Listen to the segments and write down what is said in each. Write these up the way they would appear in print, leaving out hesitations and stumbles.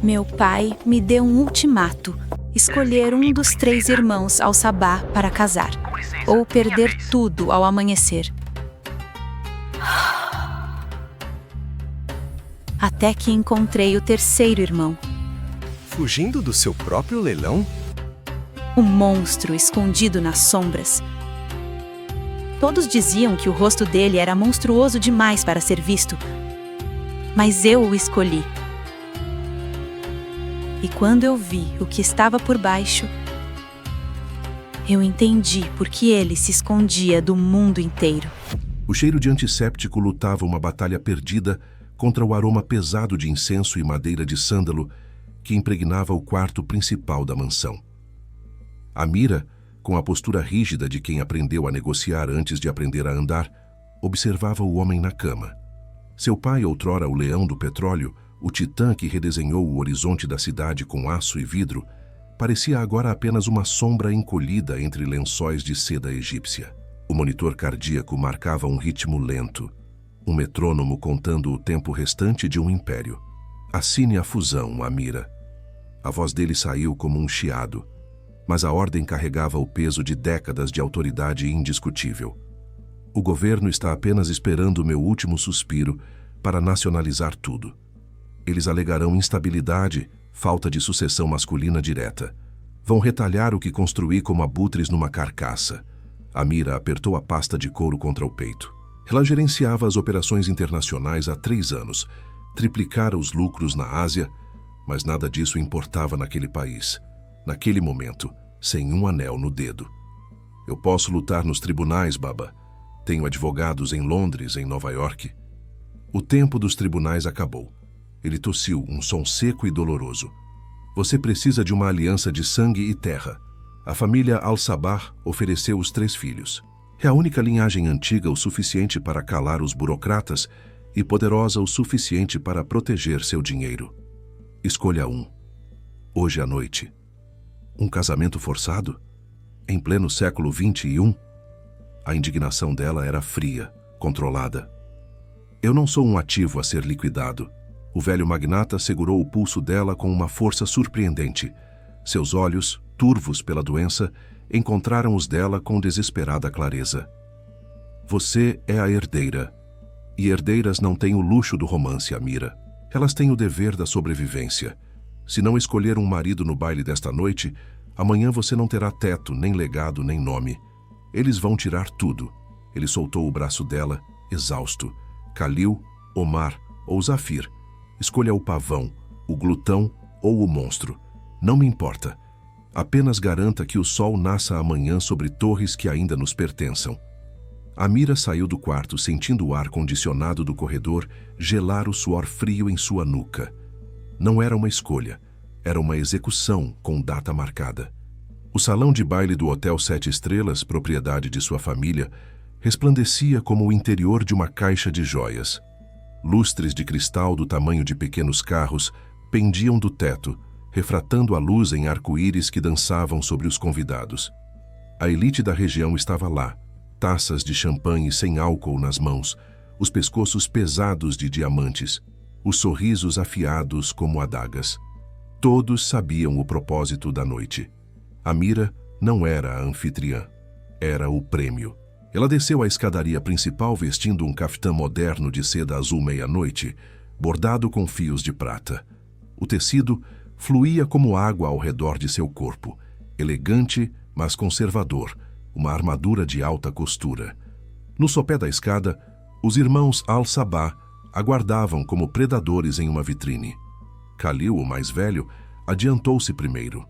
Meu pai me deu um ultimato: escolher um dos 3 irmãos Al-Sabah para casar, ou perder tudo ao amanhecer. Até que encontrei o 3º irmão. Fugindo do seu próprio leilão? Um monstro escondido nas sombras. Todos diziam que o rosto dele era monstruoso demais para ser visto, mas eu o escolhi. E quando eu vi o que estava por baixo, eu entendi por que ele se escondia do mundo inteiro. O cheiro de antisséptico lutava uma batalha perdida contra o aroma pesado de incenso e madeira de sândalo que impregnava o quarto principal da mansão. Amira, com a postura rígida de quem aprendeu a negociar antes de aprender a andar, observava o homem na cama. Seu pai, outrora o leão do petróleo, o titã que redesenhou o horizonte da cidade com aço e vidro, parecia agora apenas uma sombra encolhida entre lençóis de seda egípcia. O monitor cardíaco marcava um ritmo lento, um metrônomo contando o tempo restante de um império. Assine a fusão, Amira. A voz dele saiu como um chiado, mas a ordem carregava o peso de décadas de autoridade indiscutível. O governo está apenas esperando o meu último suspiro para nacionalizar tudo. Eles alegarão instabilidade, falta de sucessão masculina direta. Vão retalhar o que construí como abutres numa carcaça. Amira apertou a pasta de couro contra o peito. Ela gerenciava as operações internacionais há 3 anos, triplicara os lucros na Ásia, mas nada disso importava naquele país, naquele momento, sem um anel no dedo. Eu posso lutar nos tribunais, Baba. Tenho advogados em Londres, em Nova York. O tempo dos tribunais acabou. Ele tossiu, um som seco e doloroso. Você precisa de uma aliança de sangue e terra. A família Al-Sabah ofereceu os 3 filhos. É a única linhagem antiga o suficiente para calar os burocratas e poderosa o suficiente para proteger seu dinheiro. Escolha um. Hoje à noite. Um casamento forçado? Em pleno século XXI? A indignação dela era fria, controlada. Eu não sou um ativo a ser liquidado. O velho magnata segurou o pulso dela com uma força surpreendente. Seus olhos, turvos pela doença, encontraram os dela com desesperada clareza. Você é a herdeira. E herdeiras não têm o luxo do romance, Amira. Elas têm o dever da sobrevivência. Se não escolher um marido no baile desta noite, amanhã você não terá teto, nem legado, nem nome. Eles vão tirar tudo. Ele soltou o braço dela, exausto. Khalil, Omar ou Zafir. Escolha o pavão, o glutão ou o monstro. Não me importa. Apenas garanta que o sol nasça amanhã sobre torres que ainda nos pertençam. Amira saiu do quarto sentindo o ar condicionado do corredor gelar o suor frio em sua nuca. Não era uma escolha, era uma execução com data marcada. O salão de baile do Hotel 7 Estrelas, propriedade de sua família, resplandecia como o interior de uma caixa de joias. Lustres de cristal do tamanho de pequenos carros pendiam do teto, refratando a luz em arco-íris que dançavam sobre os convidados. A elite da região estava lá, taças de champanhe sem álcool nas mãos, os pescoços pesados de diamantes, os sorrisos afiados como adagas. Todos sabiam o propósito da noite. Amira não era a anfitriã, era o prêmio. Ela desceu a escadaria principal vestindo um caftã moderno de seda azul meia-noite, bordado com fios de prata. O tecido fluía como água ao redor de seu corpo, elegante, mas conservador, uma armadura de alta costura. No sopé da escada, os irmãos Al-Sabah aguardavam como predadores em uma vitrine. Khalil, o mais velho, adiantou-se primeiro.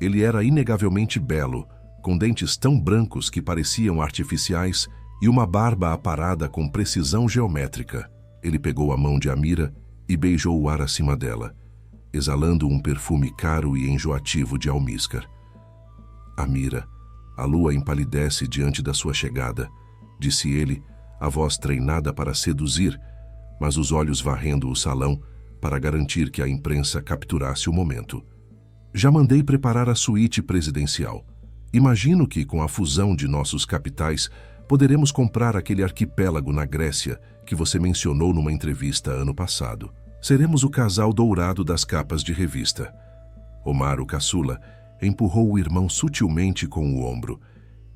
Ele era inegavelmente belo, com dentes tão brancos que pareciam artificiais e uma barba aparada com precisão geométrica. Ele pegou a mão de Amira e beijou o ar acima dela, exalando um perfume caro e enjoativo de almíscar. Amira, a lua empalidece diante da sua chegada, disse ele, a voz treinada para seduzir, mas os olhos varrendo o salão para garantir que a imprensa capturasse o momento. Já mandei preparar a suíte presidencial. Imagino que, com a fusão de nossos capitais, poderemos comprar aquele arquipélago na Grécia que você mencionou numa entrevista ano passado. Seremos o casal dourado das capas de revista. Omar, o caçula, empurrou o irmão sutilmente com o ombro.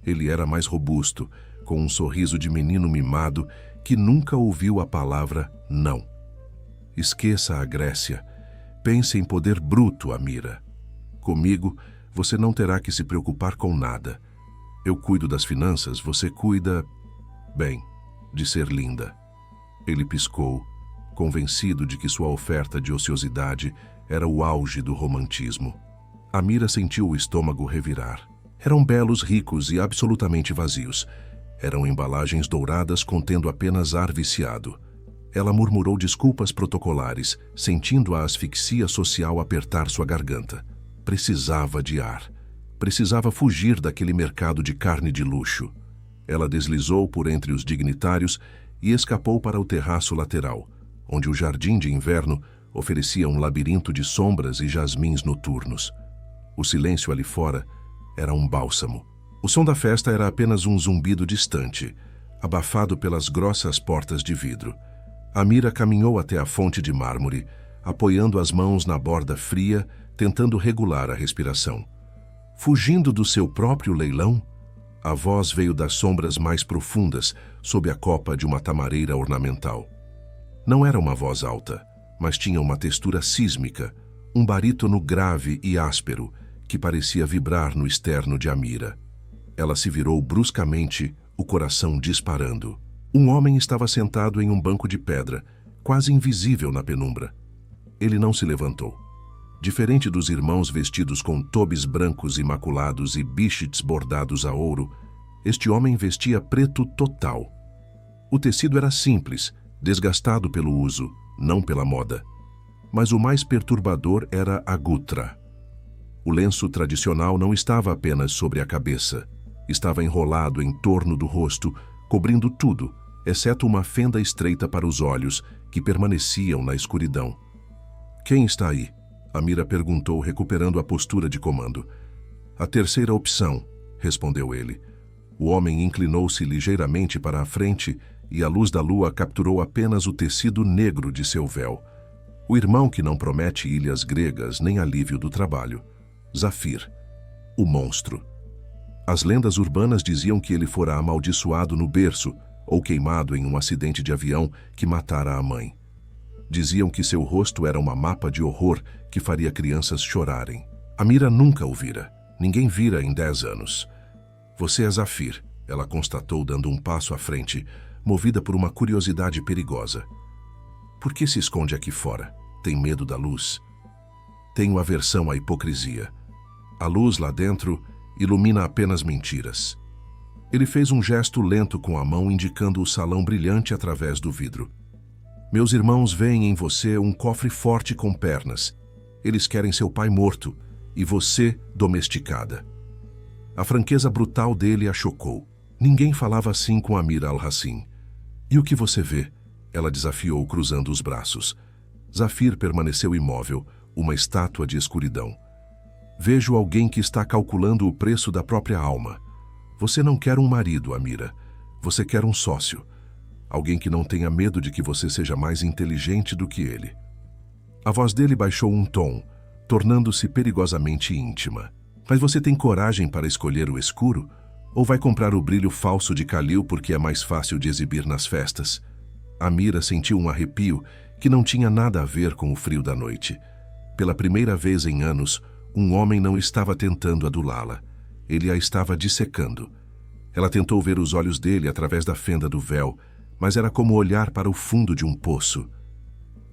Ele era mais robusto, com um sorriso de menino mimado que nunca ouviu a palavra não. Esqueça a Grécia. Pense em poder bruto, Amira. Comigo, você não terá que se preocupar com nada. Eu cuido das finanças, você cuida, bem, de ser linda. Ele piscou, convencido de que sua oferta de ociosidade era o auge do romantismo. Amira sentiu o estômago revirar. Eram belos, ricos e absolutamente vazios. Eram embalagens douradas contendo apenas ar viciado. Ela murmurou desculpas protocolares, sentindo a asfixia social apertar sua garganta. Precisava de ar. Precisava fugir daquele mercado de carne de luxo. Ela deslizou por entre os dignitários e escapou para o terraço lateral, onde o jardim de inverno oferecia um labirinto de sombras e jasmins noturnos. O silêncio ali fora era um bálsamo. O som da festa era apenas um zumbido distante, abafado pelas grossas portas de vidro. Amira caminhou até a fonte de mármore, apoiando as mãos na borda fria, tentando regular a respiração. Fugindo do seu próprio leilão, a voz veio das sombras mais profundas, sob a copa de uma tamareira ornamental. Não era uma voz alta, mas tinha uma textura sísmica, um barítono grave e áspero, que parecia vibrar no externo de Amira. Ela se virou bruscamente, o coração disparando. Um homem estava sentado em um banco de pedra, quase invisível na penumbra. Ele não se levantou. Diferente dos irmãos vestidos com tobes brancos imaculados e bichets bordados a ouro, este homem vestia preto total. O tecido era simples, desgastado pelo uso, não pela moda. Mas o mais perturbador era a gutra. O lenço tradicional não estava apenas sobre a cabeça. Estava enrolado em torno do rosto, cobrindo tudo, exceto uma fenda estreita para os olhos, que permaneciam na escuridão. "Quem está aí?" Amira perguntou, recuperando a postura de comando. "A terceira opção", respondeu ele. O homem inclinou-se ligeiramente para a frente e a luz da lua capturou apenas o tecido negro de seu véu. O irmão que não promete ilhas gregas nem alívio do trabalho. Zafir, o monstro. As lendas urbanas diziam que ele fora amaldiçoado no berço ou queimado em um acidente de avião que matara a mãe. Diziam que seu rosto era uma mapa de horror que faria crianças chorarem. Amira nunca o vira. Ninguém vira em 10 anos. "Você é Zafir", ela constatou dando um passo à frente, movida por uma curiosidade perigosa. "Por que se esconde aqui fora? Tem medo da luz?" "Tenho aversão à hipocrisia. A luz lá dentro ilumina apenas mentiras." Ele fez um gesto lento com a mão indicando o salão brilhante através do vidro. "Meus irmãos veem em você um cofre forte com pernas. Eles querem seu pai morto e você domesticada." A franqueza brutal dele a chocou. Ninguém falava assim com Amira al-Hassin. "E o que você vê?" Ela desafiou, cruzando os braços. Zafir permaneceu imóvel, uma estátua de escuridão. "Vejo alguém que está calculando o preço da própria alma. Você não quer um marido, Amira. Você quer um sócio. Alguém que não tenha medo de que você seja mais inteligente do que ele." A voz dele baixou um tom, tornando-se perigosamente íntima. "Mas você tem coragem para escolher o escuro? Ou vai comprar o brilho falso de Khalil porque é mais fácil de exibir nas festas?" Amira sentiu um arrepio que não tinha nada a ver com o frio da noite. Pela primeira vez em anos, um homem não estava tentando adulá-la. Ele a estava dissecando. Ela tentou ver os olhos dele através da fenda do véu, mas era como olhar para o fundo de um poço.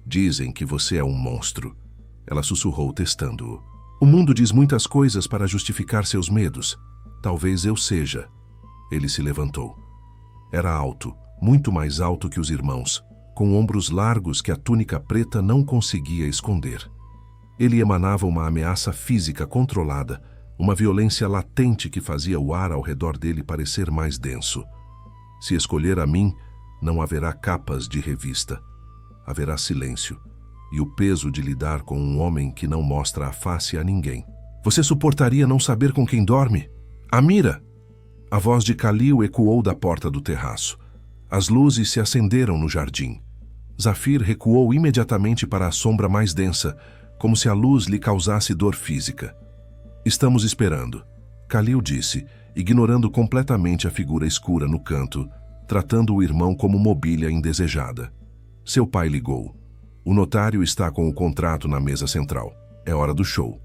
"Dizem que você é um monstro." Ela sussurrou, testando-o. "O mundo diz muitas coisas para justificar seus medos. Talvez eu seja." Ele se levantou. Era alto, muito mais alto que os irmãos, com ombros largos que a túnica preta não conseguia esconder. Ele emanava uma ameaça física controlada, uma violência latente que fazia o ar ao redor dele parecer mais denso. "Se escolher a mim, não haverá capas de revista. Haverá silêncio e o peso de lidar com um homem que não mostra a face a ninguém." "Você suportaria não saber com quem dorme?" "Amira!" A voz de Khalil ecoou da porta do terraço. As luzes se acenderam no jardim. Zafir recuou imediatamente para a sombra mais densa, como se a luz lhe causasse dor física. Estamos esperando, Khalil disse, ignorando completamente a figura escura no canto, tratando o irmão como mobília indesejada. Seu pai ligou. O notário está com o contrato na mesa central. É hora do show.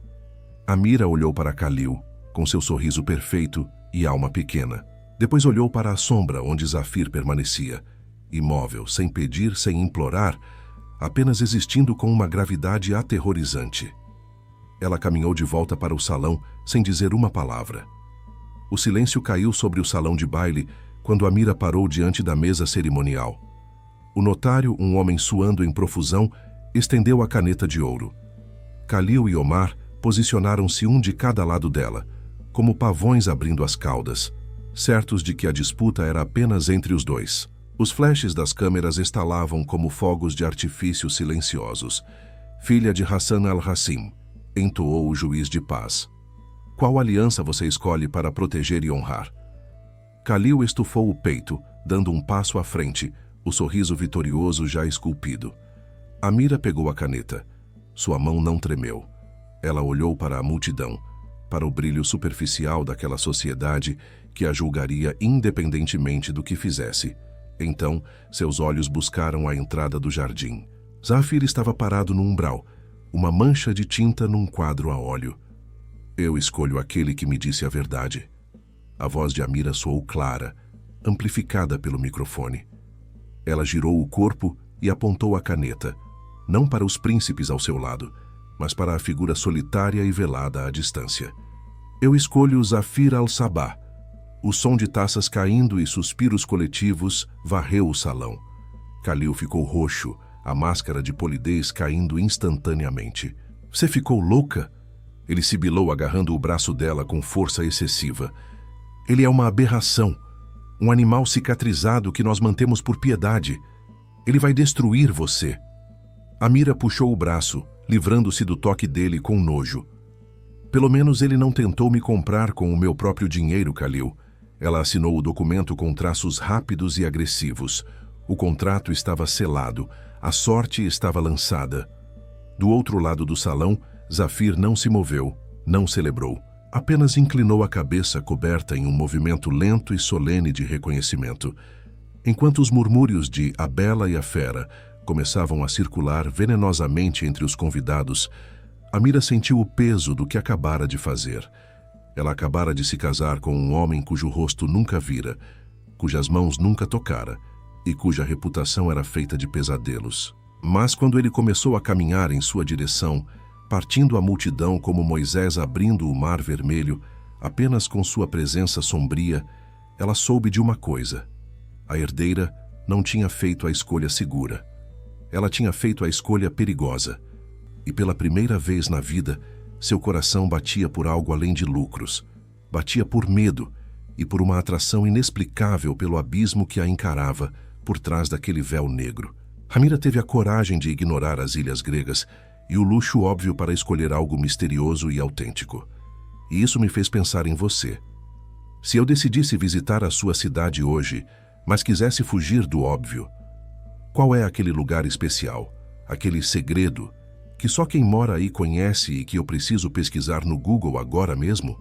Amira olhou para Khalil, com seu sorriso perfeito e alma pequena. Depois olhou para a sombra onde Zafir permanecia, imóvel, sem pedir, sem implorar, apenas existindo com uma gravidade aterrorizante. Ela caminhou de volta para o salão sem dizer uma palavra. O silêncio caiu sobre o salão de baile quando Amira parou diante da mesa cerimonial. O notário, um homem suando em profusão, estendeu a caneta de ouro. Khalil e Omar posicionaram-se um de cada lado dela, como pavões abrindo as caudas, certos de que a disputa era apenas entre os dois. Os flashes das câmeras estalavam como fogos de artifício silenciosos. Filha de Hassan al-Hassim, entoou o juiz de paz. Qual aliança você escolhe para proteger e honrar? Khalil estufou o peito, dando um passo à frente, o sorriso vitorioso já esculpido. Amira pegou a caneta. Sua mão não tremeu. Ela olhou para a multidão, para o brilho superficial daquela sociedade que a julgaria independentemente do que fizesse. Então, seus olhos buscaram a entrada do jardim. Zafir estava parado no umbral, uma mancha de tinta num quadro a óleo. Eu escolho aquele que me disse a verdade. A voz de Amira soou clara, amplificada pelo microfone. Ela girou o corpo e apontou a caneta, não para os príncipes ao seu lado, mas para a figura solitária e velada à distância. Eu escolho Zafir al-Sabah. O som de taças caindo e suspiros coletivos varreu o salão. Khalil ficou roxo, a máscara de polidez caindo instantaneamente. Você ficou louca? Ele sibilou agarrando o braço dela com força excessiva. Ele é uma aberração, um animal cicatrizado que nós mantemos por piedade. Ele vai destruir você. Amira puxou o braço, livrando-se do toque dele com nojo. Pelo menos ele não tentou me comprar com o meu próprio dinheiro, Khalil. Ela assinou o documento com traços rápidos e agressivos. O contrato estava selado, a sorte estava lançada. Do outro lado do salão, Zafir não se moveu, não celebrou. Apenas inclinou a cabeça coberta em um movimento lento e solene de reconhecimento. Enquanto os murmúrios de A Bela e a Fera começavam a circular venenosamente entre os convidados, Amira sentiu o peso do que acabara de fazer. Ela acabara de se casar com um homem cujo rosto nunca vira, cujas mãos nunca tocara e cuja reputação era feita de pesadelos. Mas quando ele começou a caminhar em sua direção, partindo a multidão como Moisés abrindo o mar vermelho, apenas com sua presença sombria, ela soube de uma coisa. A herdeira não tinha feito a escolha segura. Ela tinha feito a escolha perigosa. E pela primeira vez na vida, seu coração batia por algo além de lucros. Batia por medo e por uma atração inexplicável pelo abismo que a encarava por trás daquele véu negro. Amira teve a coragem de ignorar as ilhas gregas e o luxo óbvio para escolher algo misterioso e autêntico. E isso me fez pensar em você. Se eu decidisse visitar a sua cidade hoje, mas quisesse fugir do óbvio, qual é aquele lugar especial, aquele segredo, que só quem mora aí conhece e que eu preciso pesquisar no Google agora mesmo?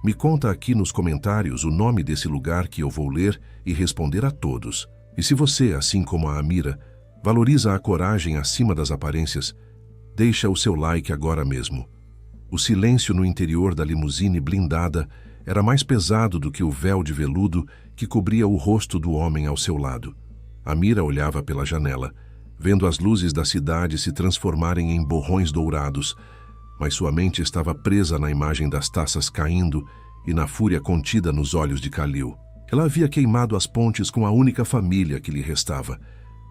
Me conta aqui nos comentários o nome desse lugar que eu vou ler e responder a todos. E se você, assim como a Amira, valoriza a coragem acima das aparências, deixa o seu like agora mesmo. O silêncio no interior da limusine blindada era mais pesado do que o véu de veludo que cobria o rosto do homem ao seu lado. Amira olhava pela janela, vendo as luzes da cidade se transformarem em borrões dourados, mas sua mente estava presa na imagem das taças caindo e na fúria contida nos olhos de Khalil. Ela havia queimado as pontes com a única família que lhe restava,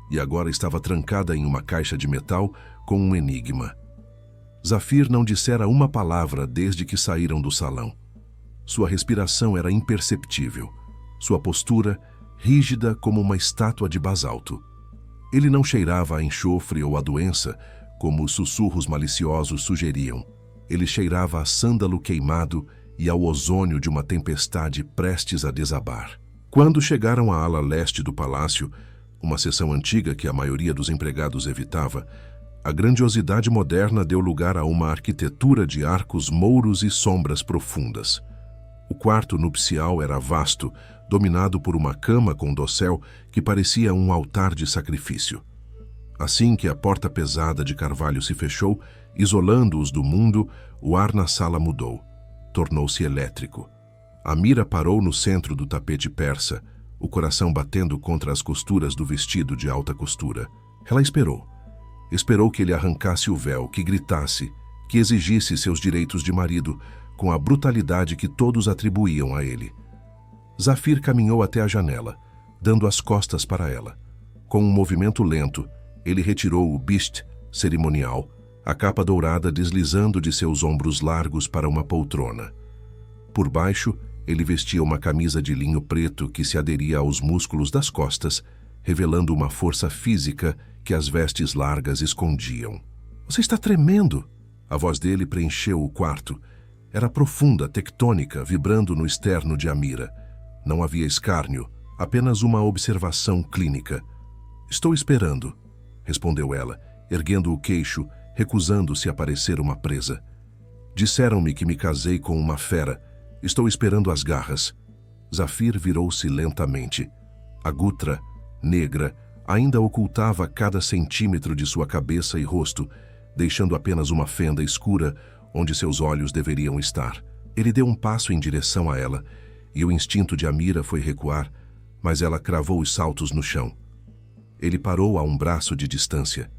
e agora estava trancada em uma caixa de metal com um enigma. Zafir não dissera uma palavra desde que saíram do salão. Sua respiração era imperceptível, sua postura rígida como uma estátua de basalto. Ele não cheirava a enxofre ou a doença, como os sussurros maliciosos sugeriam. Ele cheirava a sândalo queimado e ao ozônio de uma tempestade prestes a desabar. Quando chegaram à ala leste do palácio, uma seção antiga que a maioria dos empregados evitava, a grandiosidade moderna deu lugar a uma arquitetura de arcos mouros e sombras profundas. O quarto nupcial era vasto, dominado por uma cama com dossel que parecia um altar de sacrifício. Assim que a porta pesada de carvalho se fechou, isolando-os do mundo, o ar na sala mudou. Tornou-se elétrico. Amira parou no centro do tapete persa, o coração batendo contra as costuras do vestido de alta costura. Ela esperou. Esperou que ele arrancasse o véu, que gritasse, que exigisse seus direitos de marido, com a brutalidade que todos atribuíam a ele. Zafir caminhou até a janela, dando as costas para ela. Com um movimento lento, ele retirou o bist cerimonial, a capa dourada deslizando de seus ombros largos para uma poltrona. Por baixo, ele vestia uma camisa de linho preto que se aderia aos músculos das costas, revelando uma força física que as vestes largas escondiam. "Você está tremendo!" A voz dele preencheu o quarto. Era profunda, tectônica, vibrando no externo de Amira. Não havia escárnio, apenas uma observação clínica. "Estou esperando", respondeu ela, erguendo o queixo, recusando-se a parecer uma presa. "Disseram-me que me casei com uma fera. Estou esperando as garras." Zafir virou-se lentamente. A gutra, negra, ainda ocultava cada centímetro de sua cabeça e rosto, deixando apenas uma fenda escura onde seus olhos deveriam estar. Ele deu um passo em direção a ela, e o instinto de Amira foi recuar, mas ela cravou os saltos no chão. Ele parou a um braço de distância.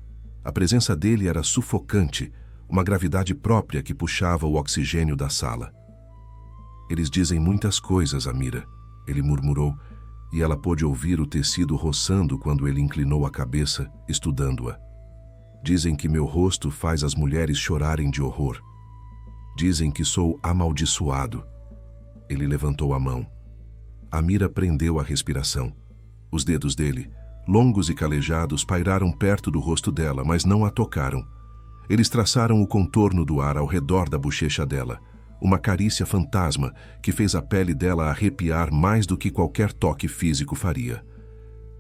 A presença dele era sufocante, uma gravidade própria que puxava o oxigênio da sala. "Eles dizem muitas coisas, Amira", ele murmurou, e ela pôde ouvir o tecido roçando quando ele inclinou a cabeça, estudando-a. "Dizem que meu rosto faz as mulheres chorarem de horror. Dizem que sou amaldiçoado." Ele levantou a mão. Amira prendeu a respiração. Os dedos dele, longos e calejados, pairaram perto do rosto dela, mas não a tocaram. Eles traçaram o contorno do ar ao redor da bochecha dela, uma carícia fantasma que fez a pele dela arrepiar mais do que qualquer toque físico faria.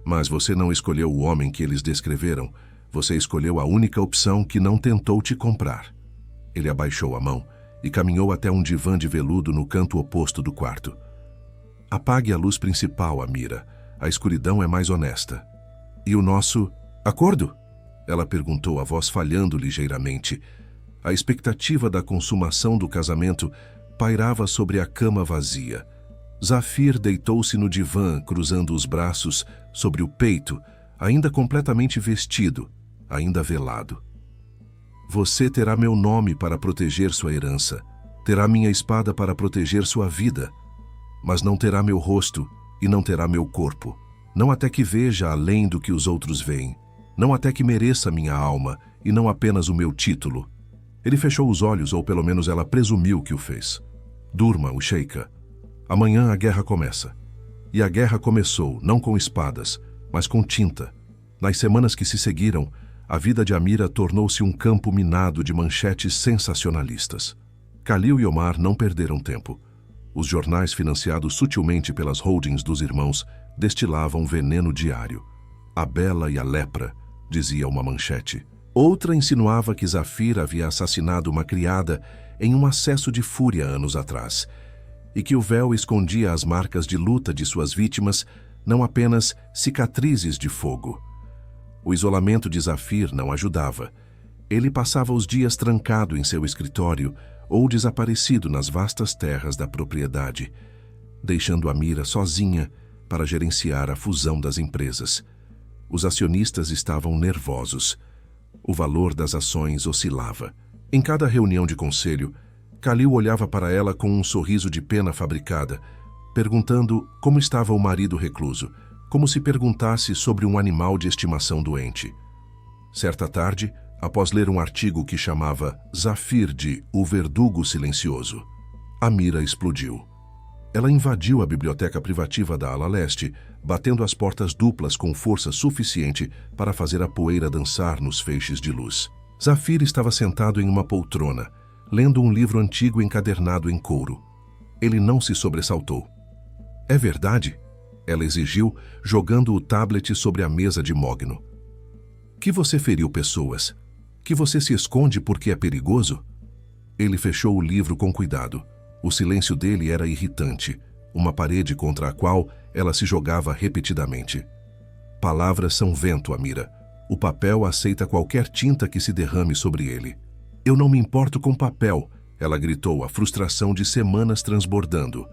"Mas você não escolheu o homem que eles descreveram. Você escolheu a única opção que não tentou te comprar." Ele abaixou a mão e caminhou até um divã de veludo no canto oposto do quarto. "Apague a luz principal, Amira. A escuridão é mais honesta." "E o nosso acordo?" ela perguntou, a voz falhando ligeiramente. A expectativa da consumação do casamento pairava sobre a cama vazia. Zafir deitou-se no divã, cruzando os braços sobre o peito, ainda completamente vestido, ainda velado. "Você terá meu nome para proteger sua herança. Terá minha espada para proteger sua vida. Mas não terá meu rosto e não terá meu corpo. Não até que veja além do que os outros veem. Não até que mereça minha alma e não apenas o meu título." Ele fechou os olhos, ou pelo menos ela presumiu que o fez. "Durma, o Sheikha. Amanhã a guerra começa." E a guerra começou, não com espadas, mas com tinta. Nas semanas que se seguiram, a vida de Amira tornou-se um campo minado de manchetes sensacionalistas. Khalil e Omar não perderam tempo. Os jornais financiados sutilmente pelas holdings dos irmãos destilavam veneno diário. "A bela e a lepra", dizia uma manchete. Outra insinuava que Zafir havia assassinado uma criada em um acesso de fúria anos atrás, e que o véu escondia as marcas de luta de suas vítimas, não apenas cicatrizes de fogo. O isolamento de Zafir não ajudava. Ele passava os dias trancado em seu escritório ou desaparecido nas vastas terras da propriedade, deixando Amira sozinha para gerenciar a fusão das empresas. Os acionistas estavam nervosos. O valor das ações oscilava. Em cada reunião de conselho, Khalil olhava para ela com um sorriso de pena fabricada, perguntando como estava o marido recluso, como se perguntasse sobre um animal de estimação doente. Certa tarde, após ler um artigo que chamava Zafir de O Verdugo Silencioso, Amira explodiu. Ela invadiu a biblioteca privativa da ala leste, batendo as portas duplas com força suficiente para fazer a poeira dançar nos feixes de luz. Zafir estava sentado em uma poltrona, lendo um livro antigo encadernado em couro. Ele não se sobressaltou. "É verdade?" ela exigiu, jogando o tablet sobre a mesa de Mogno. Que você feriu pessoas? Que você se esconde porque é perigoso? Ele fechou o livro com cuidado. O silêncio dele era irritante, uma parede contra a qual ela se jogava repetidamente. Palavras são vento, Amira. O papel aceita qualquer tinta que se derrame sobre ele. Eu não me importo com papel, ela gritou, a frustração de semanas transbordando.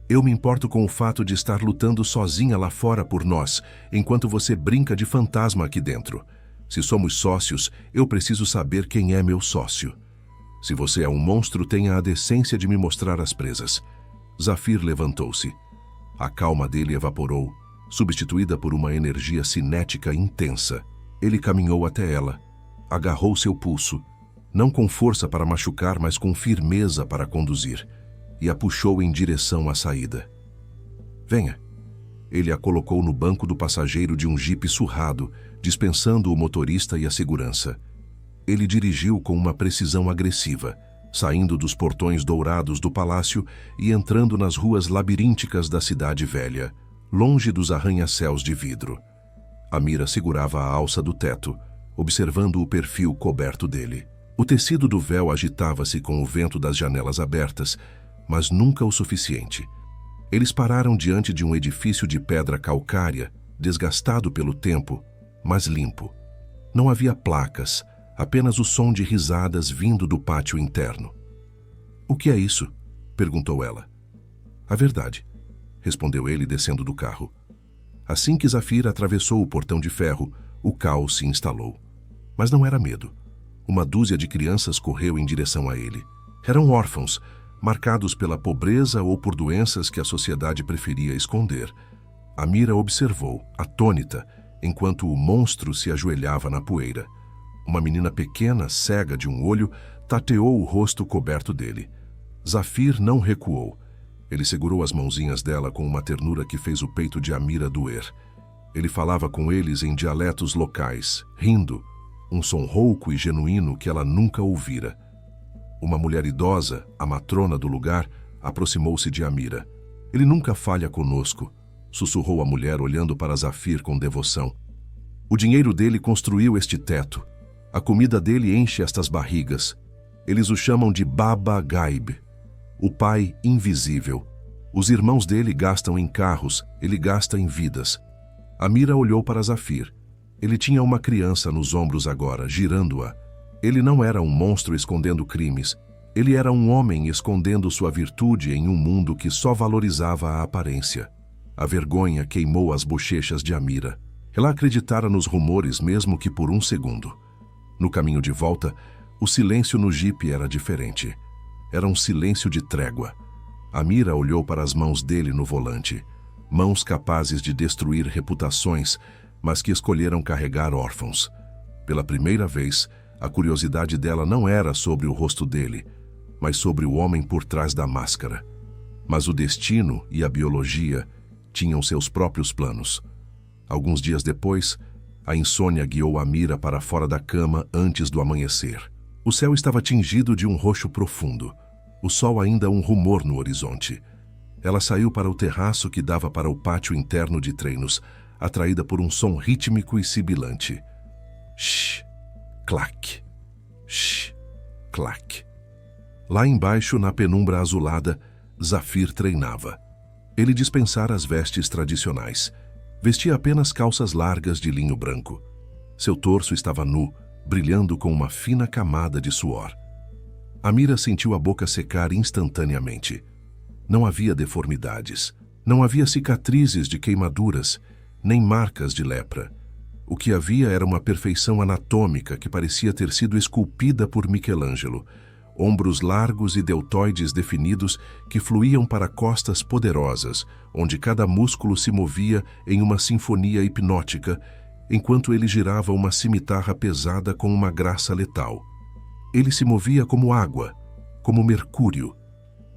Eu me importo com o fato de estar lutando sozinha lá fora por nós, enquanto você brinca de fantasma aqui dentro. Se somos sócios, eu preciso saber quem é meu sócio. Se você é um monstro, tenha a decência de me mostrar as presas. Zafir levantou-se. A calma dele evaporou, substituída por uma energia cinética intensa. Ele caminhou até ela, agarrou seu pulso, não com força para machucar, mas com firmeza para conduzir, e a puxou em direção à saída. Venha. Ele a colocou no banco do passageiro de um jipe surrado, dispensando o motorista e a segurança. Ele dirigiu com uma precisão agressiva, saindo dos portões dourados do palácio e entrando nas ruas labirínticas da cidade velha, longe dos arranha-céus de vidro. Amira segurava a alça do teto, observando o perfil coberto dele. O tecido do véu agitava-se com o vento das janelas abertas, mas nunca o suficiente. Eles pararam diante de um edifício de pedra calcária, desgastado pelo tempo, mas limpo. Não havia placas, apenas o som de risadas vindo do pátio interno. "O que é isso?" perguntou ela. "A verdade", respondeu ele descendo do carro. Assim que Zafir atravessou o portão de ferro, o caos se instalou. Mas não era medo. Uma dúzia de crianças correu em direção a ele. Eram órfãos, marcados pela pobreza ou por doenças que a sociedade preferia esconder. Amira observou, atônita, enquanto o monstro se ajoelhava na poeira. Uma menina pequena, cega de um olho, tateou o rosto coberto dele. Zafir não recuou. Ele segurou as mãozinhas dela com uma ternura que fez o peito de Amira doer. Ele falava com eles em dialetos locais, rindo, um som rouco e genuíno que ela nunca ouvira. Uma mulher idosa, a matrona do lugar, aproximou-se de Amira. "Ele nunca falha conosco", sussurrou a mulher olhando para Zafir com devoção. "O dinheiro dele construiu este teto. A comida dele enche estas barrigas. Eles o chamam de Baba Gaib, o pai invisível. Os irmãos dele gastam em carros, ele gasta em vidas." Amira olhou para Zafir. Ele tinha uma criança nos ombros agora, girando-a. Ele não era um monstro escondendo crimes. Ele era um homem escondendo sua virtude em um mundo que só valorizava a aparência. A vergonha queimou as bochechas de Amira. Ela acreditara nos rumores mesmo que por um segundo. No caminho de volta, o silêncio no jipe era diferente. Era um silêncio de trégua. Amira olhou para as mãos dele no volante. Mãos capazes de destruir reputações, mas que escolheram carregar órfãos. Pela primeira vez, a curiosidade dela não era sobre o rosto dele, mas sobre o homem por trás da máscara. Mas o destino e a biologia tinham seus próprios planos. Alguns dias depois, a insônia guiou Amira para fora da cama antes do amanhecer. O céu estava tingido de um roxo profundo. O sol ainda um rumor no horizonte. Ela saiu para o terraço que dava para o pátio interno de treinos, atraída por um som rítmico e sibilante. Shh, clac, shh, clac. Lá embaixo, na penumbra azulada, Zafir treinava. Ele dispensara as vestes tradicionais. Vestia apenas calças largas de linho branco. Seu torso estava nu, brilhando com uma fina camada de suor. Amira sentiu a boca secar instantaneamente. Não havia deformidades. Não havia cicatrizes de queimaduras, nem marcas de lepra. O que havia era uma perfeição anatômica que parecia ter sido esculpida por Michelangelo. Ombros largos e deltoides definidos que fluíam para costas poderosas, onde cada músculo se movia em uma sinfonia hipnótica, enquanto ele girava uma cimitarra pesada com uma graça letal. Ele se movia como água, como mercúrio.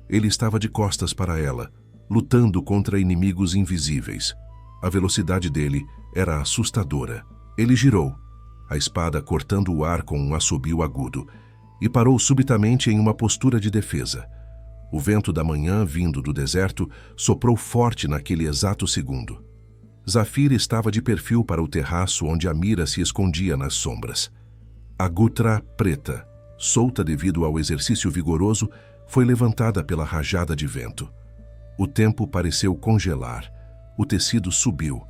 Ele estava de costas para ela, lutando contra inimigos invisíveis. A velocidade dele era assustadora. Ele girou, a espada cortando o ar com um assobio agudo, e parou subitamente em uma postura de defesa. O vento da manhã, vindo do deserto, soprou forte naquele exato segundo. Zafir estava de perfil para o terraço onde Amira se escondia nas sombras. A gutra preta, solta devido ao exercício vigoroso, foi levantada pela rajada de vento. O tempo pareceu congelar. O tecido subiu.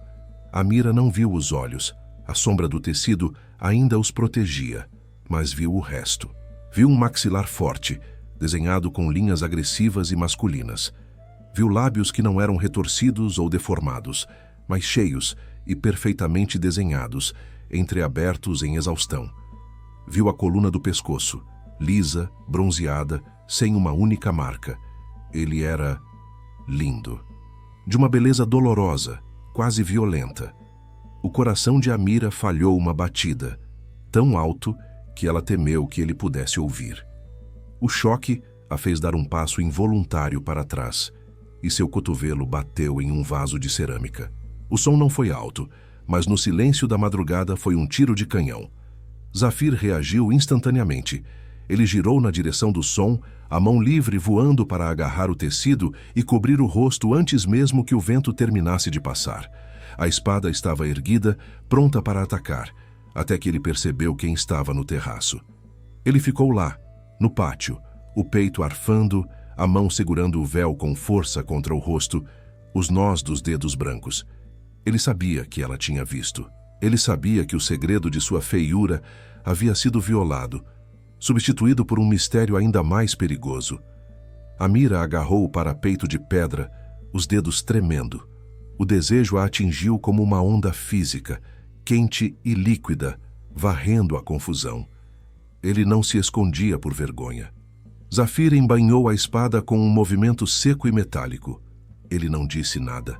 Amira não viu os olhos. A sombra do tecido ainda os protegia, mas viu o resto. Viu um maxilar forte, desenhado com linhas agressivas e masculinas. Viu lábios que não eram retorcidos ou deformados, mas cheios e perfeitamente desenhados, entreabertos em exaustão. Viu a coluna do pescoço, lisa, bronzeada, sem uma única marca. Ele era lindo. De uma beleza dolorosa, quase violenta. O coração de Amira falhou uma batida, tão alto que ela temeu que ele pudesse ouvir. O choque a fez dar um passo involuntário para trás, e seu cotovelo bateu em um vaso de cerâmica. O som não foi alto, mas no silêncio da madrugada foi um tiro de canhão. Zafir reagiu instantaneamente. Ele girou na direção do som, a mão livre voando para agarrar o tecido e cobrir o rosto antes mesmo que o vento terminasse de passar. A espada estava erguida, pronta para atacar, até que ele percebeu quem estava no terraço. Ele ficou lá, no pátio, o peito arfando, a mão segurando o véu com força contra o rosto, os nós dos dedos brancos. Ele sabia que ela tinha visto. Ele sabia que o segredo de sua feiura havia sido violado, substituído por um mistério ainda mais perigoso. Amira agarrou o parapeito de pedra, os dedos tremendo. O desejo a atingiu como uma onda física, quente e líquida, varrendo a confusão. Ele não se escondia por vergonha. Zafir embainhou a espada com um movimento seco e metálico. Ele não disse nada.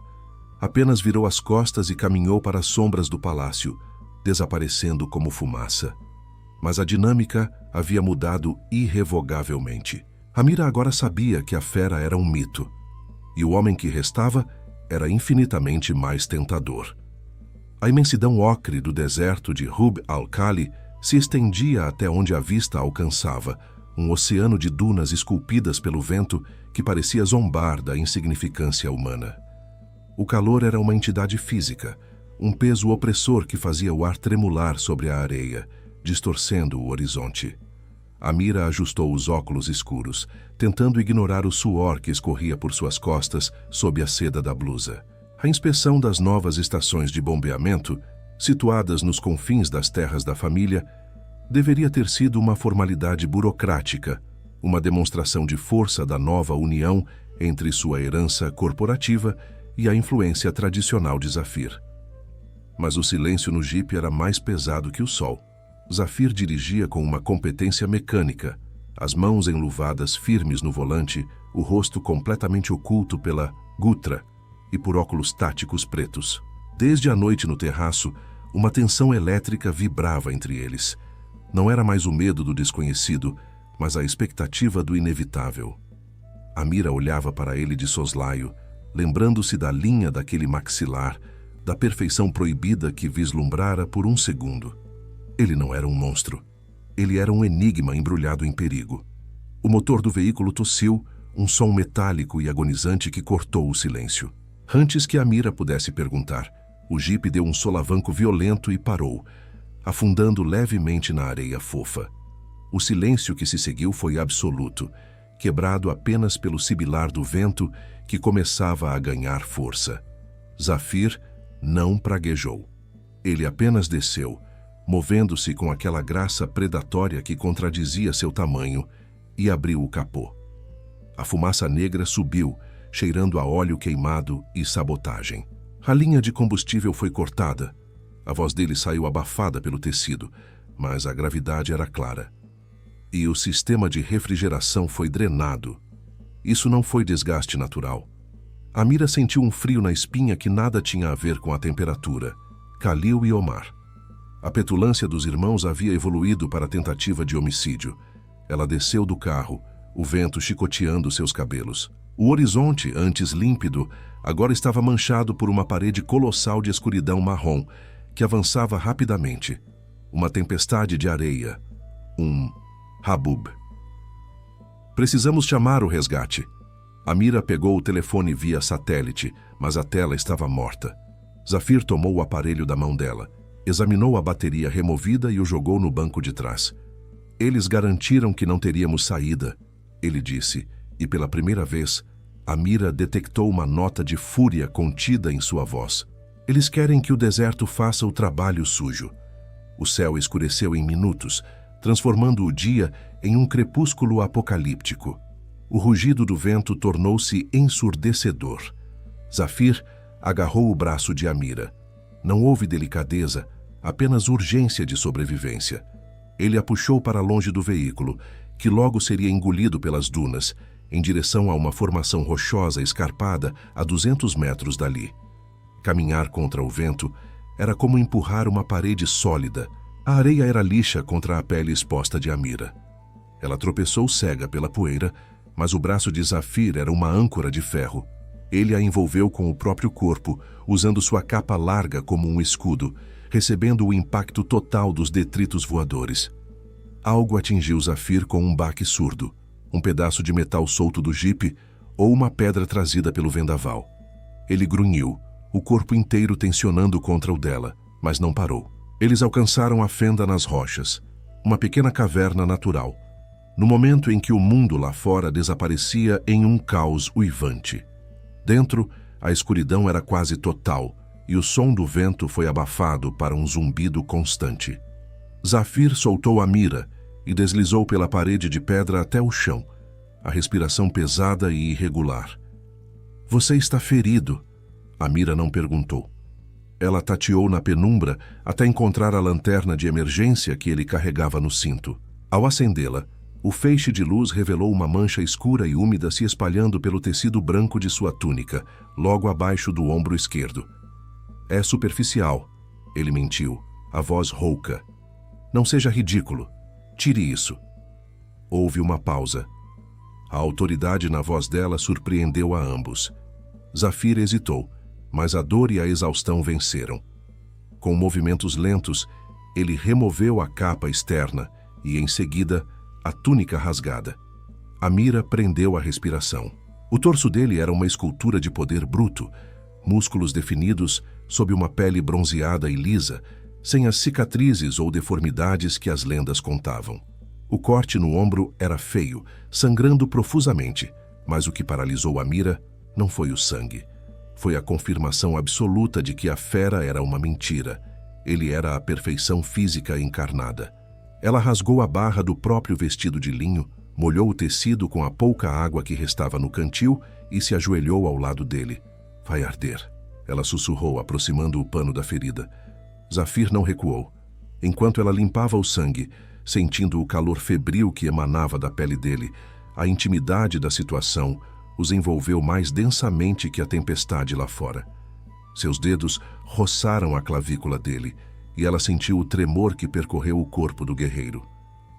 Apenas virou as costas e caminhou para as sombras do palácio, desaparecendo como fumaça. Mas a dinâmica havia mudado irrevogavelmente. Amira agora sabia que a fera era um mito, e o homem que restava era infinitamente mais tentador. A imensidão ocre do deserto de Rub al-Khali se estendia até onde a vista alcançava, um oceano de dunas esculpidas pelo vento que parecia zombar da insignificância humana. O calor era uma entidade física, um peso opressor que fazia o ar tremular sobre a areia, distorcendo o horizonte. Amira ajustou os óculos escuros, tentando ignorar o suor que escorria por suas costas sob a seda da blusa. A inspeção das novas estações de bombeamento, situadas nos confins das terras da família, deveria ter sido uma formalidade burocrática, uma demonstração de força da nova união entre sua herança corporativa e a influência tradicional de Zafir. Mas o silêncio no jipe era mais pesado que o sol. Zafir dirigia com uma competência mecânica, as mãos enluvadas firmes no volante, o rosto completamente oculto pela gutra e por óculos táticos pretos. Desde a noite no terraço, uma tensão elétrica vibrava entre eles. Não era mais o medo do desconhecido, mas a expectativa do inevitável. Amira olhava para ele de soslaio, lembrando-se da linha daquele maxilar, da perfeição proibida que vislumbrara por um segundo. Ele não era um monstro. Ele era um enigma embrulhado em perigo. O motor do veículo tossiu, um som metálico e agonizante que cortou o silêncio. Antes que Amira pudesse perguntar, o jipe deu um solavanco violento e parou, afundando levemente na areia fofa. O silêncio que se seguiu foi absoluto, quebrado apenas pelo sibilar do vento que começava a ganhar força. Zafir não praguejou. Ele apenas desceu, movendo-se com aquela graça predatória que contradizia seu tamanho, e abriu o capô. A fumaça negra subiu, cheirando a óleo queimado e sabotagem. A linha de combustível foi cortada. A voz dele saiu abafada pelo tecido, mas a gravidade era clara. E o sistema de refrigeração foi drenado. Isso não foi desgaste natural. Amira sentiu um frio na espinha que nada tinha a ver com a temperatura. Khalil e Omar. A petulância dos irmãos havia evoluído para a tentativa de homicídio. Ela desceu do carro, o vento chicoteando seus cabelos. O horizonte, antes límpido, agora estava manchado por uma parede colossal de escuridão marrom, que avançava rapidamente. Uma tempestade de areia. Um Habub. Precisamos chamar o resgate. Amira pegou o telefone via satélite, mas a tela estava morta. Zafir tomou o aparelho da mão dela, examinou a bateria removida e o jogou no banco de trás. Eles garantiram que não teríamos saída, ele disse, e pela primeira vez, Amira detectou uma nota de fúria contida em sua voz. Eles querem que o deserto faça o trabalho sujo. O céu escureceu em minutos, transformando o dia em um crepúsculo apocalíptico. O rugido do vento tornou-se ensurdecedor. Zafir agarrou o braço de Amira. Não houve delicadeza, apenas urgência de sobrevivência. Ele a puxou para longe do veículo, que logo seria engolido pelas dunas, em direção a uma formação rochosa escarpada a 200 metros dali. Caminhar contra o vento era como empurrar uma parede sólida. A areia era lixa contra a pele exposta de Amira. Ela tropeçou cega pela poeira, mas o braço de Zafir era uma âncora de ferro. Ele a envolveu com o próprio corpo, usando sua capa larga como um escudo, recebendo o impacto total dos detritos voadores. Algo atingiu Zafir com um baque surdo, um pedaço de metal solto do jipe ou uma pedra trazida pelo vendaval. Ele grunhiu, o corpo inteiro tensionando contra o dela, mas não parou. Eles alcançaram a fenda nas rochas, uma pequena caverna natural, no momento em que o mundo lá fora desaparecia em um caos uivante. Dentro, a escuridão era quase total e o som do vento foi abafado para um zumbido constante. Zafir soltou Amira e deslizou pela parede de pedra até o chão, a respiração pesada e irregular. "Você está ferido?" Amira não perguntou. Ela tateou na penumbra até encontrar a lanterna de emergência que ele carregava no cinto. Ao acendê-la, o feixe de luz revelou uma mancha escura e úmida se espalhando pelo tecido branco de sua túnica, logo abaixo do ombro esquerdo. "É superficial", ele mentiu, a voz rouca. "Não seja ridículo. Tire isso." Houve uma pausa. A autoridade na voz dela surpreendeu a ambos. Zafir hesitou, mas a dor e a exaustão venceram. Com movimentos lentos, ele removeu a capa externa e, em seguida, a túnica rasgada. Amira prendeu a respiração. O torso dele era uma escultura de poder bruto, músculos definidos sob uma pele bronzeada e lisa, sem as cicatrizes ou deformidades que as lendas contavam. O corte no ombro era feio, sangrando profusamente, mas o que paralisou Amira não foi o sangue. Foi a confirmação absoluta de que a fera era uma mentira. Ele era a perfeição física encarnada. Ela rasgou a barra do próprio vestido de linho, molhou o tecido com a pouca água que restava no cantil e se ajoelhou ao lado dele. "Vai arder", ela sussurrou, aproximando o pano da ferida. Zafir não recuou. Enquanto ela limpava o sangue, sentindo o calor febril que emanava da pele dele, a intimidade da situação os envolveu mais densamente que a tempestade lá fora. Seus dedos roçaram a clavícula dele, e ela sentiu o tremor que percorreu o corpo do guerreiro.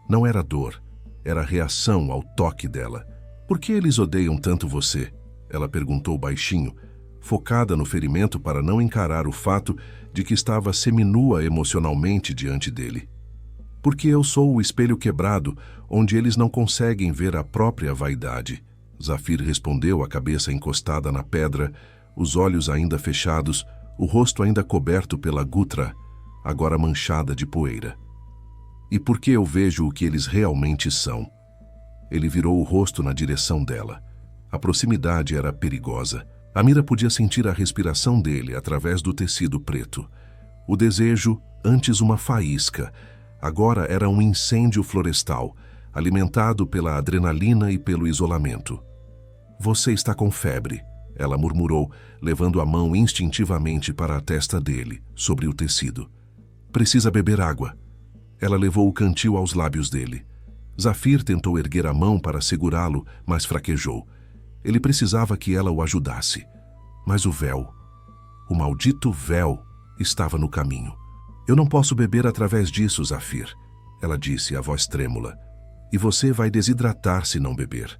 Não era dor, era reação ao toque dela. "Por que eles odeiam tanto você?" ela perguntou baixinho, focada no ferimento para não encarar o fato de que estava seminua emocionalmente diante dele. "Porque eu sou o espelho quebrado, onde eles não conseguem ver a própria vaidade." Zafir respondeu, a cabeça encostada na pedra, os olhos ainda fechados, o rosto ainda coberto pela gutra, agora manchada de poeira. "E porque eu vejo o que eles realmente são." Ele virou o rosto na direção dela. A proximidade era perigosa. Amira podia sentir a respiração dele através do tecido preto. O desejo, antes uma faísca, agora era um incêndio florestal, alimentado pela adrenalina e pelo isolamento. "Você está com febre", ela murmurou, levando a mão instintivamente para a testa dele, sobre o tecido. "Precisa beber água." Ela levou o cantil aos lábios dele. Zafir tentou erguer a mão para segurá-lo, mas fraquejou. Ele precisava que ela o ajudasse. Mas o véu, o maldito véu, estava no caminho. "Eu não posso beber através disso, Zafir", ela disse, a voz trêmula. "E você vai desidratar se não beber."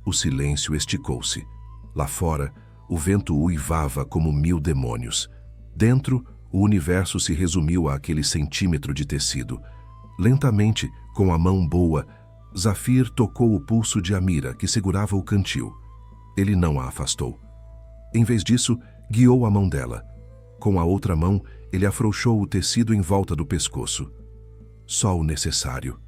O silêncio esticou-se. Lá fora, o vento uivava como 1000 demônios. Dentro, o universo se resumiu àquele centímetro de tecido. Lentamente, com a mão boa, Zafir tocou o pulso de Amira, que segurava o cantil. Ele não a afastou. Em vez disso, guiou a mão dela. Com a outra mão, ele afrouxou o tecido em volta do pescoço. Só o necessário.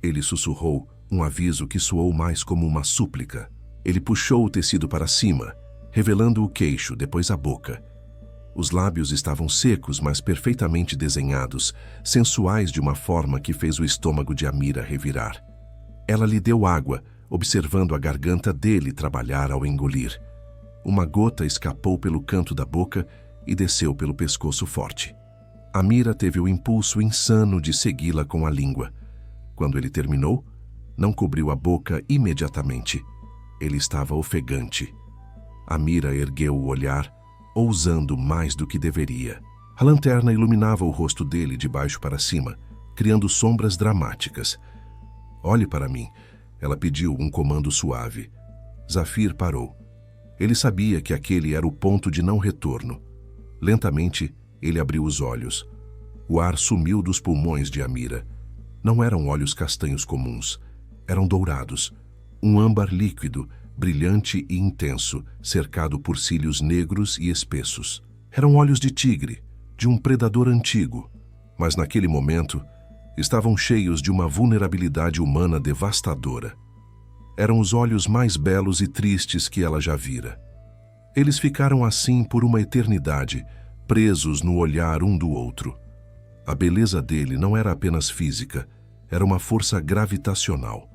Ele sussurrou, um aviso que soou mais como uma súplica. Ele puxou o tecido para cima, revelando o queixo, depois a boca. Os lábios estavam secos, mas perfeitamente desenhados, sensuais de uma forma que fez o estômago de Amira revirar. Ela lhe deu água, observando a garganta dele trabalhar ao engolir. Uma gota escapou pelo canto da boca e desceu pelo pescoço forte. Amira teve o impulso insano de segui-la com a língua. Quando ele terminou, não cobriu a boca imediatamente. Ele estava ofegante. Amira ergueu o olhar, ousando mais do que deveria. A lanterna iluminava o rosto dele de baixo para cima, criando sombras dramáticas. "Olhe para mim", ela pediu um comando suave. Zafir parou. Ele sabia que aquele era o ponto de não retorno. Lentamente, ele abriu os olhos. O ar sumiu dos pulmões de Amira. Não eram olhos castanhos comuns. Eram dourados. Um âmbar líquido, brilhante e intenso, cercado por cílios negros e espessos. Eram olhos de tigre, de um predador antigo. Mas naquele momento, estavam cheios de uma vulnerabilidade humana devastadora. Eram os olhos mais belos e tristes que ela já vira. Eles ficaram assim por uma eternidade, presos no olhar um do outro. A beleza dele não era apenas física, era uma força gravitacional.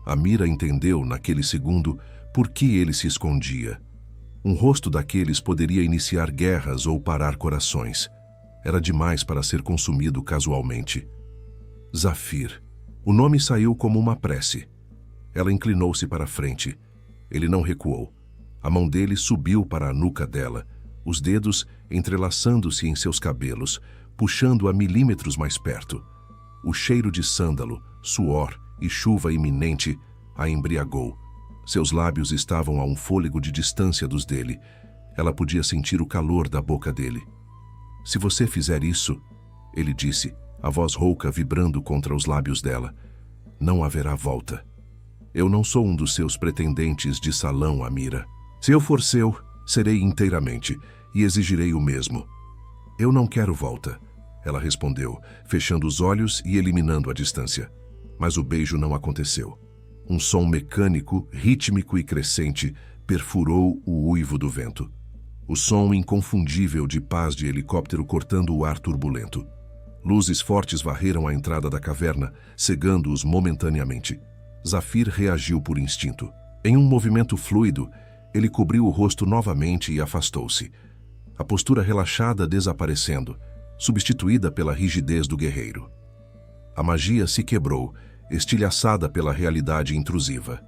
Amira entendeu, naquele segundo, por que ele se escondia. Um rosto daqueles poderia iniciar guerras ou parar corações. Era demais para ser consumido casualmente. Zafir. O nome saiu como uma prece. Ela inclinou-se para a frente. Ele não recuou. A mão dele subiu para a nuca dela, os dedos entrelaçando-se em seus cabelos, puxando-a milímetros mais perto. O cheiro de sândalo, suor e chuva iminente a embriagou. Seus lábios estavam a um fôlego de distância dos dele. Ela podia sentir o calor da boca dele. "Se você fizer isso", ele disse, a voz rouca vibrando contra os lábios dela, "não haverá volta. Eu não sou um dos seus pretendentes de salão, Amira. Se eu for seu, serei inteiramente e exigirei o mesmo." "Eu não quero volta", ela respondeu, fechando os olhos e eliminando a distância. Mas o beijo não aconteceu. Um som mecânico, rítmico e crescente perfurou o uivo do vento. O som inconfundível de paz de helicóptero cortando o ar turbulento. Luzes fortes varreram a entrada da caverna, cegando-os momentaneamente. Zafir reagiu por instinto. Em um movimento fluido, ele cobriu o rosto novamente e afastou-se. A postura relaxada desaparecendo, substituída pela rigidez do guerreiro. A magia se quebrou, estilhaçada pela realidade intrusiva.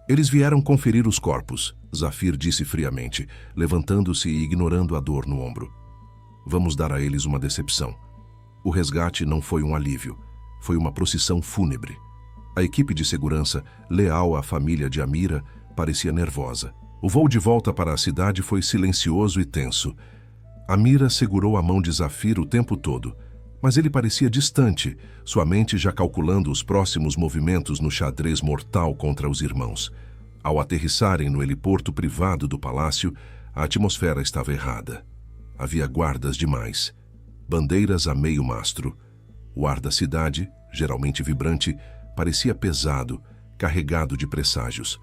"Eles vieram conferir os corpos", Zafir disse friamente, levantando-se e ignorando a dor no ombro. "Vamos dar a eles uma decepção. O resgate não foi um alívio, foi uma procissão fúnebre." A equipe de segurança, leal à família de Amira, parecia nervosa. O voo de volta para a cidade foi silencioso e tenso. Amira segurou a mão de Zafir o tempo todo, mas ele parecia distante, sua mente já calculando os próximos movimentos no xadrez mortal contra os irmãos. Ao aterrissarem no heliporto privado do palácio, a atmosfera estava errada. Havia guardas demais, bandeiras a meio mastro. O ar da cidade, geralmente vibrante, parecia pesado, carregado de presságios.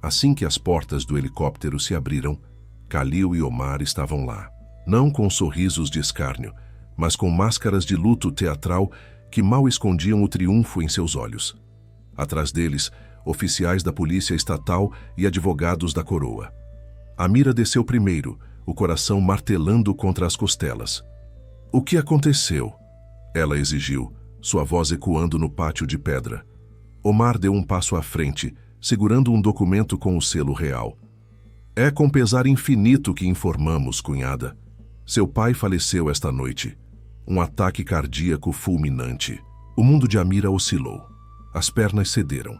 Assim que as portas do helicóptero se abriram, Khalil e Omar estavam lá. Não com sorrisos de escárnio, mas com máscaras de luto teatral que mal escondiam o triunfo em seus olhos. Atrás deles, oficiais da polícia estatal e advogados da coroa. Amira desceu primeiro, o coração martelando contra as costelas. "O que aconteceu?" ela exigiu, sua voz ecoando no pátio de pedra. Omar deu um passo à frente, segurando um documento com o selo real. "É com pesar infinito que informamos, cunhada. Seu pai faleceu esta noite. Um ataque cardíaco fulminante." O mundo de Amira oscilou. As pernas cederam.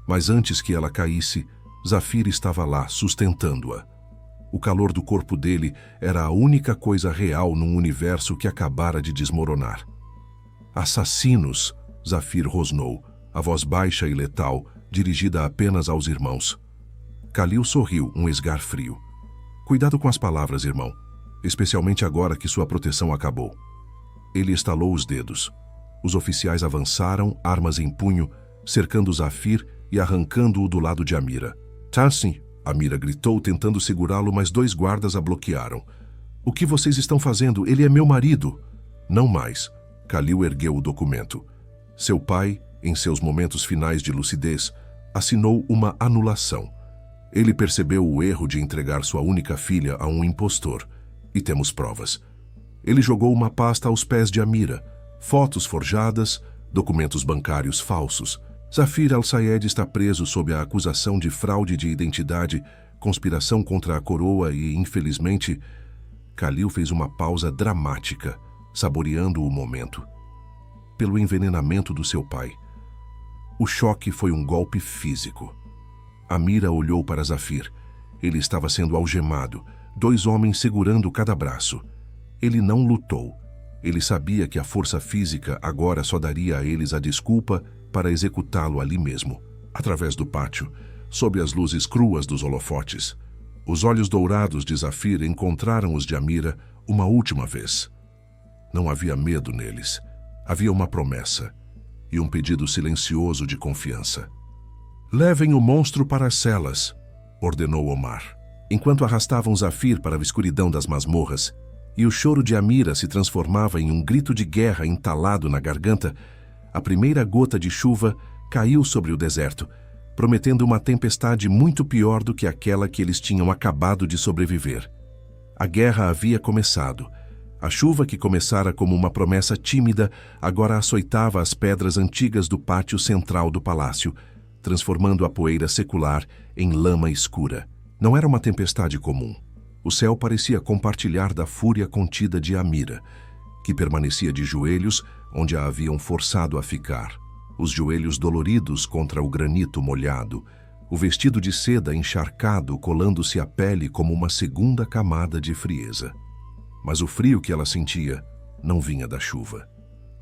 Mas antes que ela caísse, Zafir estava lá, sustentando-a. O calor do corpo dele era a única coisa real num universo que acabara de desmoronar. "Assassinos!" Zafir rosnou, a voz baixa e letal, dirigida apenas aos irmãos. Khalil sorriu, um esgar frio. Cuidado com as palavras, irmão, especialmente agora que sua proteção acabou. Ele estalou os dedos. Os oficiais avançaram, armas em punho, cercando Zafir e arrancando-o do lado de Amira. "Tassin!" Amira gritou, tentando segurá-lo, mas 2 guardas a bloquearam. "O que vocês estão fazendo? Ele é meu marido!" "Não mais." Khalil ergueu o documento. Seu pai, em seus momentos finais de lucidez, assinou uma anulação. Ele percebeu o erro de entregar sua única filha a um impostor. E temos provas. Ele jogou uma pasta aos pés de Amira. Fotos forjadas, documentos bancários falsos. Zafir al-Sayed está preso sob a acusação de fraude de identidade, conspiração contra a coroa e, infelizmente, Khalil fez uma pausa dramática, saboreando o momento. Pelo envenenamento do seu pai. O choque foi um golpe físico. Amira olhou para Zafir. Ele estava sendo algemado, 2 homens segurando cada braço. Ele não lutou. Ele sabia que a força física agora só daria a eles a desculpa para executá-lo ali mesmo, através do pátio, sob as luzes cruas dos holofotes. Os olhos dourados de Zafir encontraram os de Amira uma última vez. Não havia medo neles. Havia uma promessa e um pedido silencioso de confiança. "Levem o monstro para as celas", ordenou Omar. Enquanto arrastavam Zafir para a escuridão das masmorras, e o choro de Amira se transformava em um grito de guerra entalado na garganta, a primeira gota de chuva caiu sobre o deserto, prometendo uma tempestade muito pior do que aquela que eles tinham acabado de sobreviver. A guerra havia começado. A chuva que começara como uma promessa tímida agora açoitava as pedras antigas do pátio central do palácio, transformando a poeira secular em lama escura. Não era uma tempestade comum. O céu parecia compartilhar da fúria contida de Amira, que permanecia de joelhos onde a haviam forçado a ficar. Os joelhos doloridos contra o granito molhado, o vestido de seda encharcado colando-se à pele como uma segunda camada de frieza. Mas o frio que ela sentia não vinha da chuva.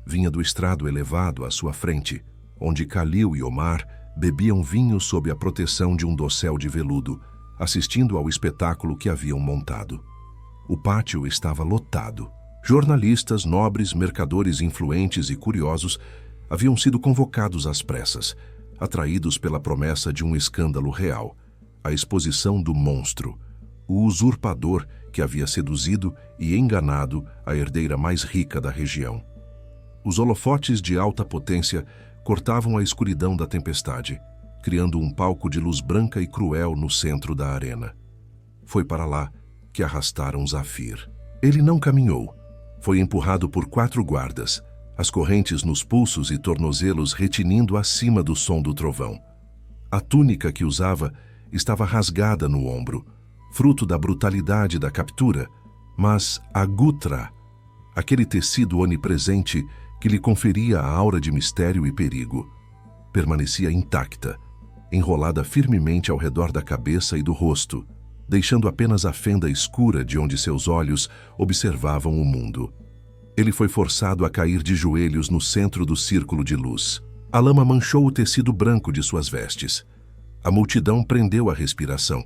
Vinha do estrado elevado à sua frente, onde Khalil e Omar bebiam vinho sob a proteção de um dossel de veludo, assistindo ao espetáculo que haviam montado. O pátio estava lotado. Jornalistas, nobres, mercadores influentes e curiosos haviam sido convocados às pressas, atraídos pela promessa de um escândalo real, a exposição do monstro, o usurpador que havia seduzido e enganado a herdeira mais rica da região. Os holofotes de alta potência cortavam a escuridão da tempestade, criando um palco de luz branca e cruel no centro da arena. Foi para lá que arrastaram Zafir. Ele não caminhou. Foi empurrado por 4 guardas, as correntes nos pulsos e tornozelos retinindo acima do som do trovão. A túnica que usava estava rasgada no ombro, fruto da brutalidade da captura, mas a gutra, aquele tecido onipresente que lhe conferia a aura de mistério e perigo, permanecia intacta, enrolada firmemente ao redor da cabeça e do rosto, deixando apenas a fenda escura de onde seus olhos observavam o mundo. Ele foi forçado a cair de joelhos no centro do círculo de luz. A lama manchou o tecido branco de suas vestes. A multidão prendeu a respiração.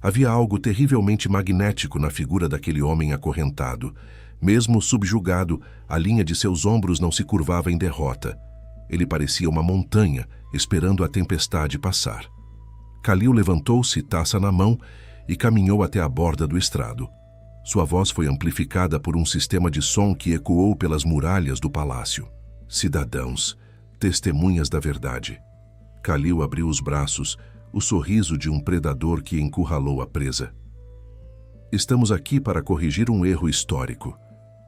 Havia algo terrivelmente magnético na figura daquele homem acorrentado. Mesmo subjugado, a linha de seus ombros não se curvava em derrota. Ele parecia uma montanha, esperando a tempestade passar. Khalil levantou-se, taça na mão, e caminhou até a borda do estrado. Sua voz foi amplificada por um sistema de som que ecoou pelas muralhas do palácio. Cidadãos, testemunhas da verdade. Khalil abriu os braços, o sorriso de um predador que encurralou a presa. Estamos aqui para corrigir um erro histórico.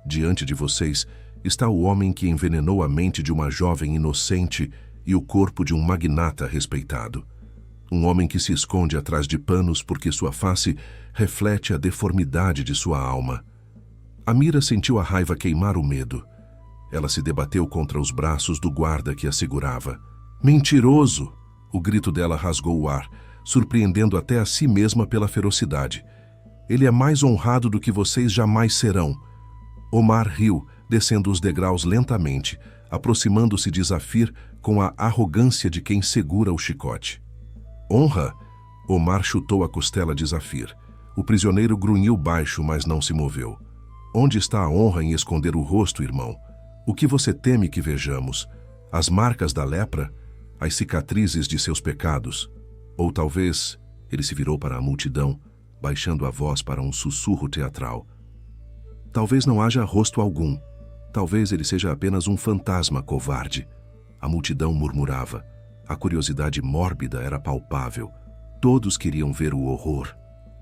Diante de vocês está o homem que envenenou a mente de uma jovem inocente e o corpo de um magnata respeitado. Um homem que se esconde atrás de panos porque sua face reflete a deformidade de sua alma. Amira sentiu a raiva queimar o medo. Ela se debateu contra os braços do guarda que a segurava. "Mentiroso!" O grito dela rasgou o ar, surpreendendo até a si mesma pela ferocidade. "Ele é mais honrado do que vocês jamais serão." Omar riu, descendo os degraus lentamente, aproximando-se de Zafir com a arrogância de quem segura o chicote. Honra! Omar chutou a costela de Zafir. O prisioneiro grunhiu baixo, mas não se moveu. Onde está a honra em esconder o rosto, irmão? O que você teme que vejamos? As marcas da lepra? As cicatrizes de seus pecados? Ou talvez, ele se virou para a multidão, baixando a voz para um sussurro teatral. Talvez não haja rosto algum. Talvez ele seja apenas um fantasma covarde. A multidão murmurava. A curiosidade mórbida era palpável. Todos queriam ver o horror.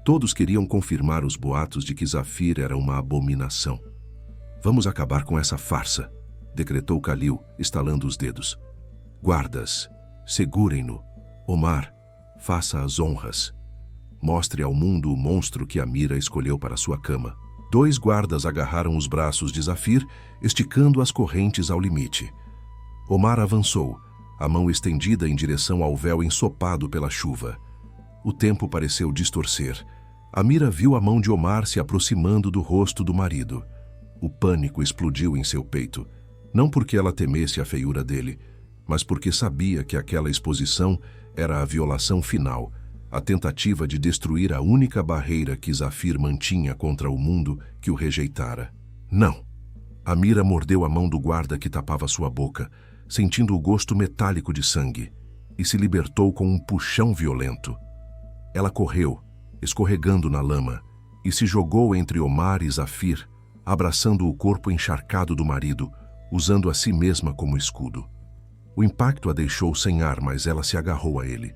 Todos queriam confirmar os boatos de que Zafir era uma abominação. Vamos acabar com essa farsa, decretou Khalil, estalando os dedos. Guardas, segurem-no. Omar, faça as honras. Mostre ao mundo o monstro que Amira escolheu para sua cama. 2 guardas agarraram os braços de Zafir, esticando as correntes ao limite. Omar avançou, a mão estendida em direção ao véu ensopado pela chuva. O tempo pareceu distorcer. Amira viu a mão de Omar se aproximando do rosto do marido. O pânico explodiu em seu peito, não porque ela temesse a feiura dele, mas porque sabia que aquela exposição era a violação final, a tentativa de destruir a única barreira que Zafir mantinha contra o mundo que o rejeitara. Não! Amira mordeu a mão do guarda que tapava sua boca, sentindo o gosto metálico de sangue, e se libertou com um puxão violento. Ela correu, escorregando na lama, e se jogou entre Omar e Zafir, abraçando o corpo encharcado do marido, usando a si mesma como escudo. O impacto a deixou sem ar, mas ela se agarrou a ele.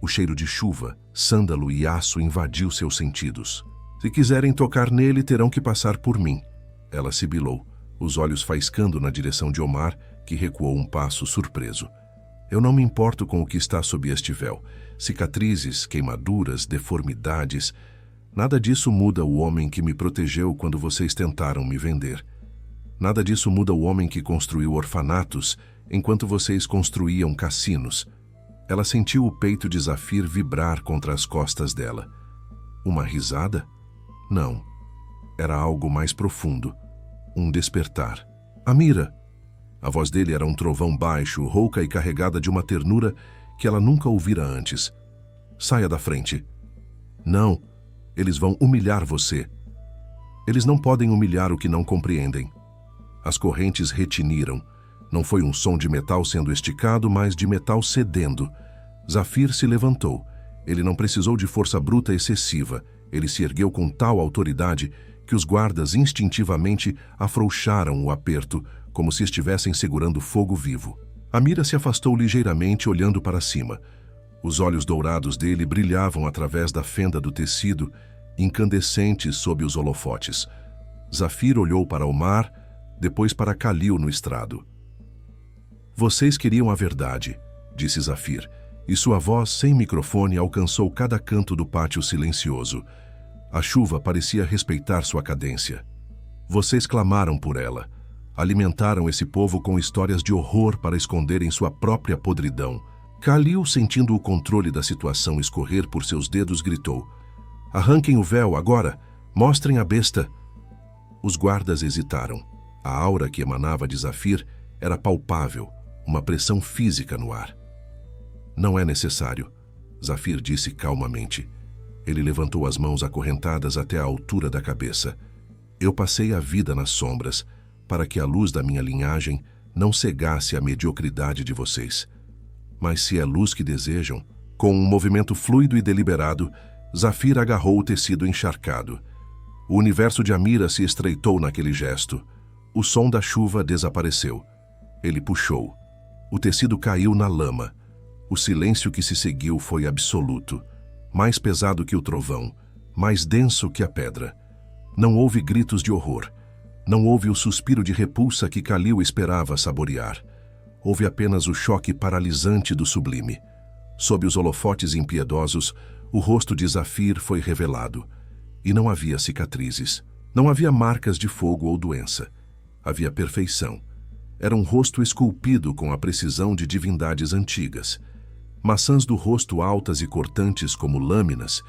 O cheiro de chuva, sândalo e aço invadiu seus sentidos. Se quiserem tocar nele, terão que passar por mim. Ela sibilou, os olhos faiscando na direção de Omar, que recuou um passo surpreso. Eu não me importo com o que está sob este véu. Cicatrizes, queimaduras, deformidades. Nada disso muda o homem que me protegeu quando vocês tentaram me vender. Nada disso muda o homem que construiu orfanatos enquanto vocês construíam cassinos. Ela sentiu o peito de Zafir vibrar contra as costas dela. Uma risada? Não. Era algo mais profundo. Um despertar. Amira! A voz dele era um trovão baixo, rouca e carregada de uma ternura que ela nunca ouvira antes. Saia da frente. Não, eles vão humilhar você. Eles não podem humilhar o que não compreendem. As correntes retiniram. Não foi um som de metal sendo esticado, mas de metal cedendo. Zafir se levantou. Ele não precisou de força bruta excessiva. Ele se ergueu com tal autoridade que os guardas instintivamente afrouxaram o aperto, como se estivessem segurando fogo vivo. Amira se afastou ligeiramente, olhando para cima. Os olhos dourados dele brilhavam através da fenda do tecido, incandescentes sob os holofotes. Zafir olhou para Omar, depois para Khalil no estrado. Vocês queriam a verdade, disse Zafir, e sua voz, sem microfone, alcançou cada canto do pátio silencioso. A chuva parecia respeitar sua cadência. Vocês clamaram por ela. Alimentaram esse povo com histórias de horror para esconderem sua própria podridão. Khalil, sentindo o controle da situação escorrer por seus dedos, gritou: Arranquem o véu agora! Mostrem a besta! Os guardas hesitaram. A aura que emanava de Zafir era palpável, uma pressão física no ar. Não é necessário, Zafir disse calmamente. Ele levantou as mãos acorrentadas até a altura da cabeça. Eu passei a vida nas sombras, para que a luz da minha linhagem não cegasse a mediocridade de vocês. Mas se é luz que desejam, com um movimento fluido e deliberado, Zafir agarrou o tecido encharcado. O universo de Amira se estreitou naquele gesto. O som da chuva desapareceu. Ele puxou. O tecido caiu na lama. O silêncio que se seguiu foi absoluto, mais pesado que o trovão, mais denso que a pedra. Não houve gritos de horror. Não houve o suspiro de repulsa que Khalil esperava saborear. Houve apenas o choque paralisante do sublime. Sob os holofotes impiedosos, o rosto de Zafir foi revelado. E não havia cicatrizes. Não havia marcas de fogo ou doença. Havia perfeição. Era um rosto esculpido com a precisão de divindades antigas. Maçãs do rosto altas e cortantes como lâminas,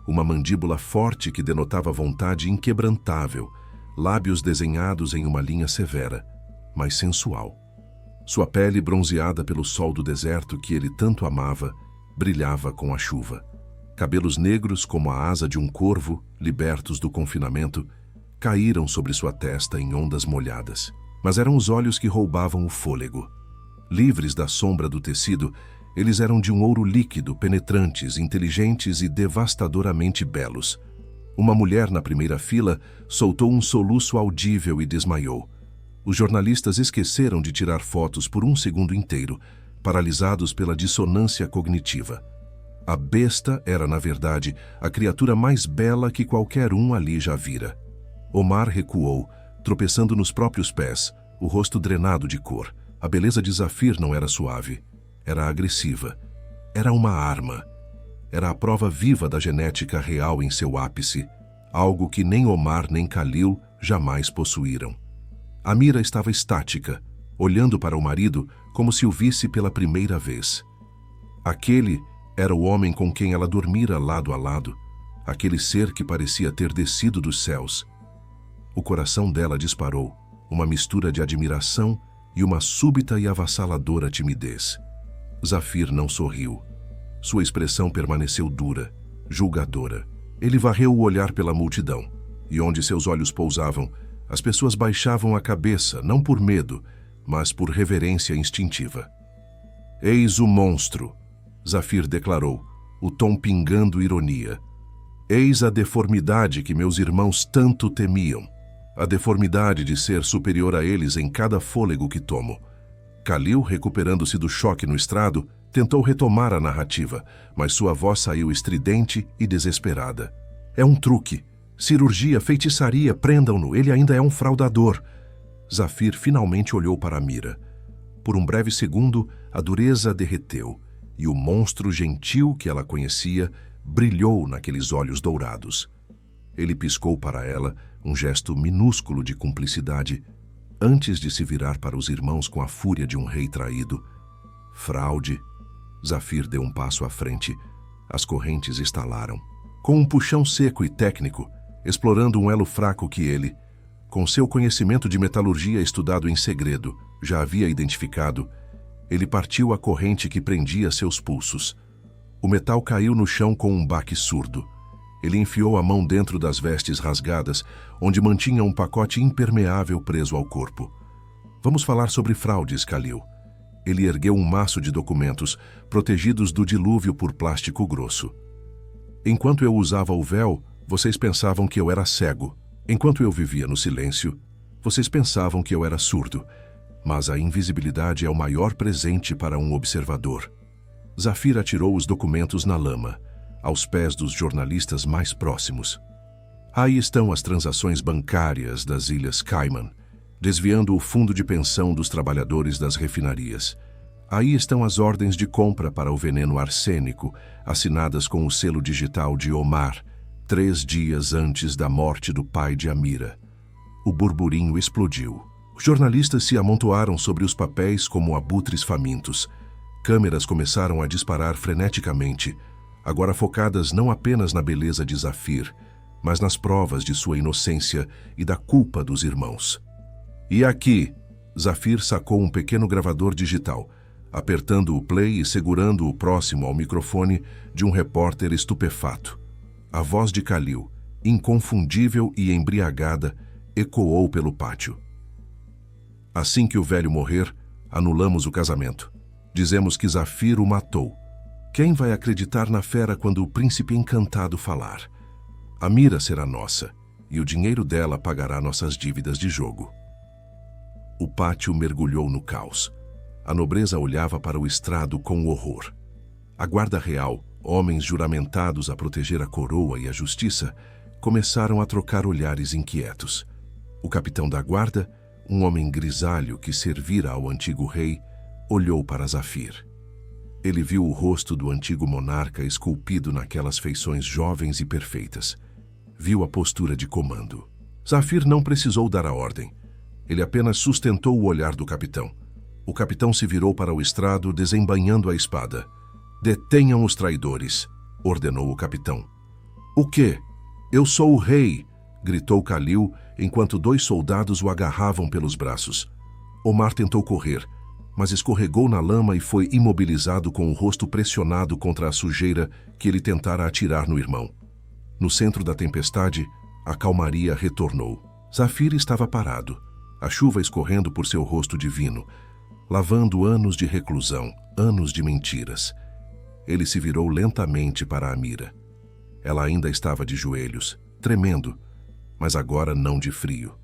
uma mandíbula forte que denotava vontade inquebrantável, lábios desenhados em uma linha severa, mas sensual. Sua pele, bronzeada pelo sol do deserto que ele tanto amava, brilhava com a chuva. Cabelos negros como a asa de um corvo, libertos do confinamento, caíram sobre sua testa em ondas molhadas. Mas eram os olhos que roubavam o fôlego. Livres da sombra do tecido, eles eram de um ouro líquido, penetrantes, inteligentes e devastadoramente belos. Uma mulher na primeira fila soltou um soluço audível e desmaiou. Os jornalistas esqueceram de tirar fotos por um segundo inteiro, paralisados pela dissonância cognitiva. A besta era, na verdade, a criatura mais bela que qualquer um ali já vira. Omar recuou, tropeçando nos próprios pés, o rosto drenado de cor. A beleza de Zafir não era suave, era agressiva. Era uma arma. Era a prova viva da genética real em seu ápice, algo que nem Omar nem Khalil jamais possuíram. Amira estava estática, olhando para o marido como se o visse pela primeira vez. Aquele era o homem com quem ela dormira lado a lado, aquele ser que parecia ter descido dos céus. O coração dela disparou, uma mistura de admiração e uma súbita e avassaladora timidez. Zafir não sorriu. Sua expressão permaneceu dura, julgadora. Ele varreu o olhar pela multidão, e onde seus olhos pousavam, as pessoas baixavam a cabeça, não por medo, mas por reverência instintiva. "Eis o monstro", Zafir declarou, o tom pingando ironia. "Eis a deformidade que meus irmãos tanto temiam. A deformidade de ser superior a eles em cada fôlego que tomo." Khalil, recuperando-se do choque no estrado, tentou retomar a narrativa, mas sua voz saiu estridente e desesperada. "É um truque. Cirurgia, feitiçaria, prendam-no, ele ainda é um fraudador." Zafir finalmente olhou para Amira. Por um breve segundo, a dureza derreteu, e o monstro gentil que ela conhecia brilhou naqueles olhos dourados. Ele piscou para ela, um gesto minúsculo de cumplicidade, antes de se virar para os irmãos com a fúria de um rei traído. "Fraude." Zafir deu um passo à frente. As correntes estalaram. Com um puxão seco e técnico, explorando um elo fraco que ele, com seu conhecimento de metalurgia estudado em segredo, já havia identificado, ele partiu a corrente que prendia seus pulsos. O metal caiu no chão com um baque surdo. Ele enfiou a mão dentro das vestes rasgadas, onde mantinha um pacote impermeável preso ao corpo. "Vamos falar sobre fraudes, Khalil." Ele ergueu um maço de documentos, protegidos do dilúvio por plástico grosso. "Enquanto eu usava o véu, vocês pensavam que eu era cego. Enquanto eu vivia no silêncio, vocês pensavam que eu era surdo. Mas a invisibilidade é o maior presente para um observador." Zafir atirou os documentos na lama, aos pés dos jornalistas mais próximos. Aí estão as transações bancárias das Ilhas Cayman, desviando o fundo de pensão dos trabalhadores das refinarias. Aí estão as ordens de compra para o veneno arsênico, assinadas com o selo digital de Omar, 3 dias antes da morte do pai de Amira. O burburinho explodiu. Os jornalistas se amontoaram sobre os papéis como abutres famintos. Câmeras começaram a disparar freneticamente, agora focadas não apenas na beleza de Zafir, mas nas provas de sua inocência e da culpa dos irmãos. "E aqui", Zafir sacou um pequeno gravador digital, apertando o play e segurando-o próximo ao microfone de um repórter estupefato. A voz de Khalil, inconfundível e embriagada, ecoou pelo pátio. "Assim que o velho morrer, anulamos o casamento. Dizemos que Zafir o matou. Quem vai acreditar na fera quando o príncipe encantado falar? Amira será nossa, e o dinheiro dela pagará nossas dívidas de jogo." O pátio mergulhou no caos. A nobreza olhava para o estrado com horror. A guarda real, homens juramentados a proteger a coroa e a justiça, começaram a trocar olhares inquietos. O capitão da guarda, um homem grisalho que servira ao antigo rei, olhou para Zafir. Ele viu o rosto do antigo monarca esculpido naquelas feições jovens e perfeitas. Viu a postura de comando. Zafir não precisou dar a ordem. Ele apenas sustentou o olhar do capitão. O capitão se virou para o estrado, desembainhando a espada. "Detenham os traidores", ordenou o capitão. "O quê? Eu sou o rei", gritou Khalil, enquanto 2 soldados o agarravam pelos braços. Omar tentou correr, mas escorregou na lama e foi imobilizado com o rosto pressionado contra a sujeira que ele tentara atirar no irmão. No centro da tempestade, a calmaria retornou. Zafir estava parado, a chuva escorrendo por seu rosto divino, lavando anos de reclusão, anos de mentiras. Ele se virou lentamente para Amira. Ela ainda estava de joelhos, tremendo, mas agora não de frio.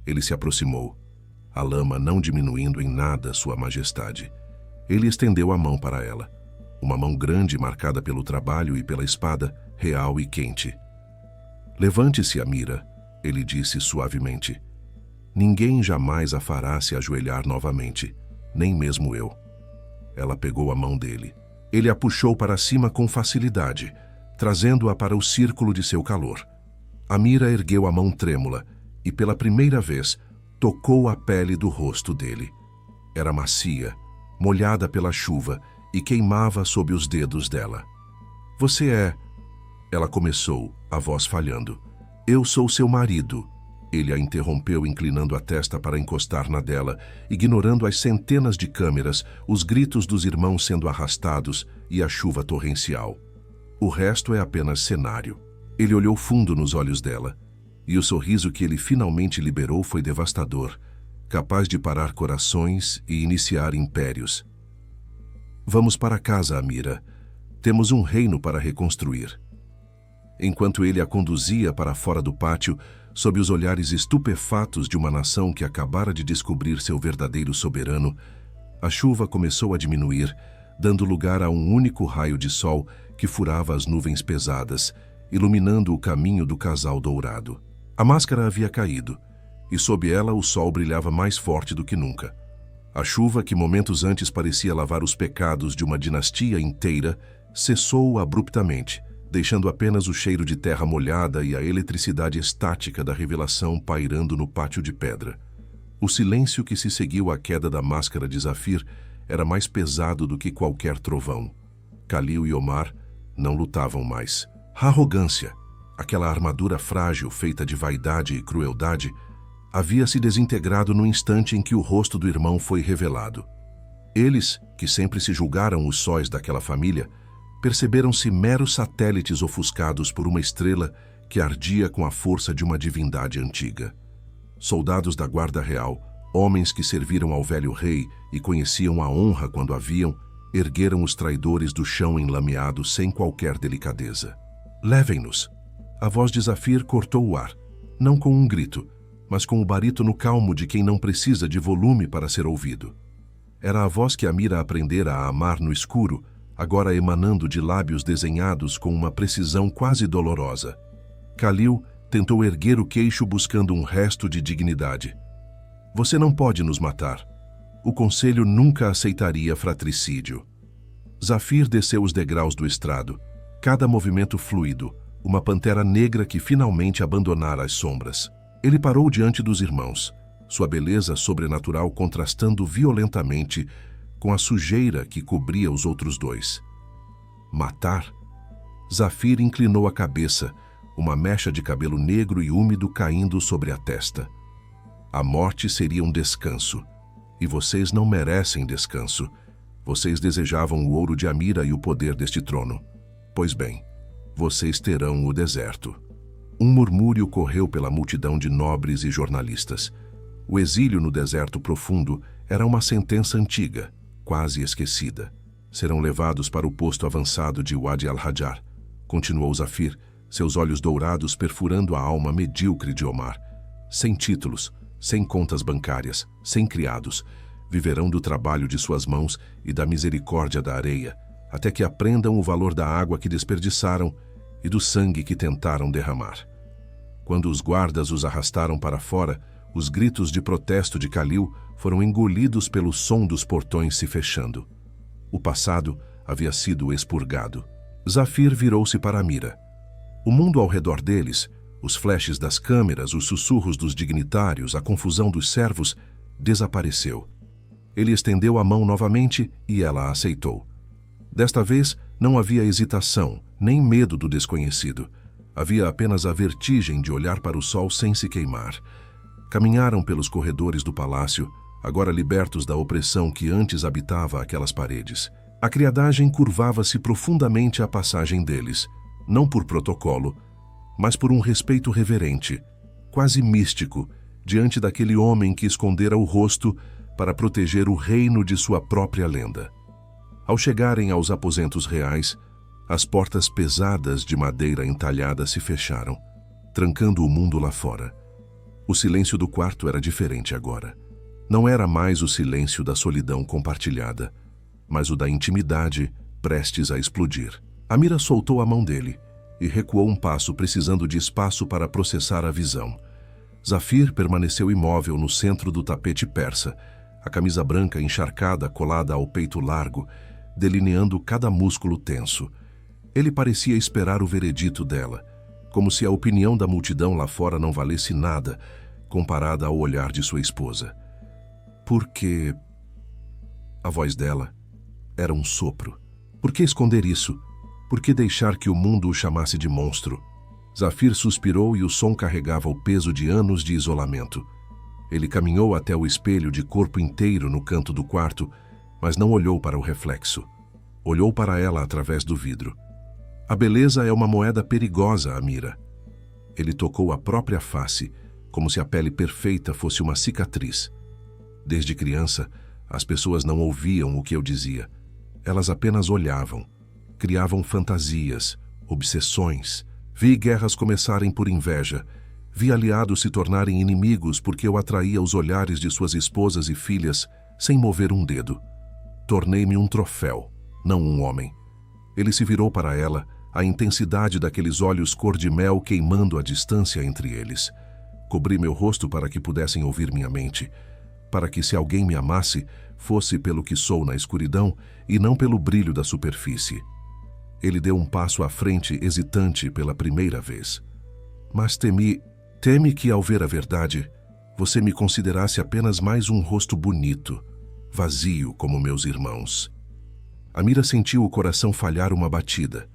Ele se aproximou, a lama não diminuindo em nada sua majestade. Ele estendeu a mão para ela, uma mão grande marcada pelo trabalho e pela espada, real e quente. Levante-se, Amira, ele disse suavemente. Ninguém jamais a fará se ajoelhar novamente, nem mesmo eu. Ela pegou a mão dele. Ele a puxou para cima com facilidade, trazendo-a para o círculo de seu calor. Amira ergueu a mão trêmula e, pela primeira vez, tocou a pele do rosto dele. Era macia, molhada pela chuva e queimava sob os dedos dela. Você é... Ela começou, a voz falhando. Eu sou seu marido. Ele a interrompeu, inclinando a testa para encostar na dela, ignorando as centenas de câmeras, os gritos dos irmãos sendo arrastados e a chuva torrencial. O resto é apenas cenário. Ele olhou fundo nos olhos dela, e o sorriso que ele finalmente liberou foi devastador, capaz de parar corações e iniciar impérios. Vamos para casa, Amira. Temos um reino para reconstruir. Enquanto ele a conduzia para fora do pátio, sob os olhares estupefatos de uma nação que acabara de descobrir seu verdadeiro soberano, a chuva começou a diminuir, dando lugar a um único raio de sol que furava as nuvens pesadas, iluminando o caminho do casal dourado. A máscara havia caído, e sob ela o sol brilhava mais forte do que nunca. A chuva, que momentos antes parecia lavar os pecados de uma dinastia inteira, cessou abruptamente, deixando apenas o cheiro de terra molhada e a eletricidade estática da revelação pairando no pátio de pedra. O silêncio que se seguiu à queda da máscara de Zafir era mais pesado do que qualquer trovão. Khalil e Omar não lutavam mais. A arrogância, aquela armadura frágil feita de vaidade e crueldade, havia se desintegrado no instante em que o rosto do irmão foi revelado. Eles, que sempre se julgaram os sóis daquela família, perceberam-se meros satélites ofuscados por uma estrela que ardia com a força de uma divindade antiga. Soldados da guarda real, homens que serviram ao velho rei e conheciam a honra quando a viam, ergueram os traidores do chão enlameado sem qualquer delicadeza. Levem-nos! A voz de Zafir cortou o ar, não com um grito, mas com o barítono calmo de quem não precisa de volume para ser ouvido. Era a voz que Amira aprendera a amar no escuro, agora emanando de lábios desenhados com uma precisão quase dolorosa. Khalil tentou erguer o queixo buscando um resto de dignidade. Você não pode nos matar. O conselho nunca aceitaria fratricídio. Zafir desceu os degraus do estrado, cada movimento fluido, uma pantera negra que finalmente abandonara as sombras. Ele parou diante dos irmãos, sua beleza sobrenatural contrastando violentamente com a sujeira que cobria os outros dois. Matar? Zafir inclinou a cabeça, uma mecha de cabelo negro e úmido caindo sobre a testa. A morte seria um descanso, e vocês não merecem descanso. Vocês desejavam o ouro de Amira e o poder deste trono. Pois bem, vocês terão o deserto. Um murmúrio correu pela multidão de nobres e jornalistas. O exílio no deserto profundo era uma sentença antiga, quase esquecida. Serão levados para o posto avançado de Wadi al-Hajar, continuou Zafir, seus olhos dourados perfurando a alma medíocre de Omar. Sem títulos, sem contas bancárias, sem criados, viverão do trabalho de suas mãos e da misericórdia da areia, até que aprendam o valor da água que desperdiçaram e do sangue que tentaram derramar. Quando os guardas os arrastaram para fora, os gritos de protesto de Khalil foram engolidos pelo som dos portões se fechando. O passado havia sido expurgado. Zafir virou-se para Amira. O mundo ao redor deles, os flashes das câmeras, os sussurros dos dignitários, a confusão dos servos, desapareceu. Ele estendeu a mão novamente e ela a aceitou. Desta vez, não havia hesitação, nem medo do desconhecido. Havia apenas a vertigem de olhar para o sol sem se queimar. Caminharam pelos corredores do palácio, agora libertos da opressão que antes habitava aquelas paredes. A criadagem curvava-se profundamente à passagem deles, não por protocolo, mas por um respeito reverente, quase místico, diante daquele homem que escondera o rosto para proteger o reino de sua própria lenda. Ao chegarem aos aposentos reais, as portas pesadas de madeira entalhada se fecharam, trancando o mundo lá fora. O silêncio do quarto era diferente agora. Não era mais o silêncio da solidão compartilhada, mas o da intimidade prestes a explodir. Amira soltou a mão dele e recuou um passo, precisando de espaço para processar a visão. Zafir permaneceu imóvel no centro do tapete persa, a camisa branca encharcada colada ao peito largo, delineando cada músculo tenso. Ele parecia esperar o veredito dela, como se a opinião da multidão lá fora não valesse nada comparada ao olhar de sua esposa. Por que... A voz dela era um sopro. Por que esconder isso? Por que deixar que o mundo o chamasse de monstro? Zafir suspirou e o som carregava o peso de anos de isolamento. Ele caminhou até o espelho de corpo inteiro no canto do quarto, mas não olhou para o reflexo. Olhou para ela através do vidro. A beleza é uma moeda perigosa, Amira. Ele tocou a própria face, como se a pele perfeita fosse uma cicatriz. Desde criança, as pessoas não ouviam o que eu dizia. Elas apenas olhavam. Criavam fantasias, obsessões. Vi guerras começarem por inveja. Vi aliados se tornarem inimigos porque eu atraía os olhares de suas esposas e filhas sem mover um dedo. Tornei-me um troféu, não um homem. Ele se virou para ela, a intensidade daqueles olhos cor de mel queimando a distância entre eles. Cobri meu rosto para que pudessem ouvir minha mente, para que, se alguém me amasse, fosse pelo que sou na escuridão e não pelo brilho da superfície. Ele deu um passo à frente, hesitante pela primeira vez. Mas teme que, ao ver a verdade, você me considerasse apenas mais um rosto bonito, vazio como meus irmãos. Amira sentiu o coração falhar uma batida.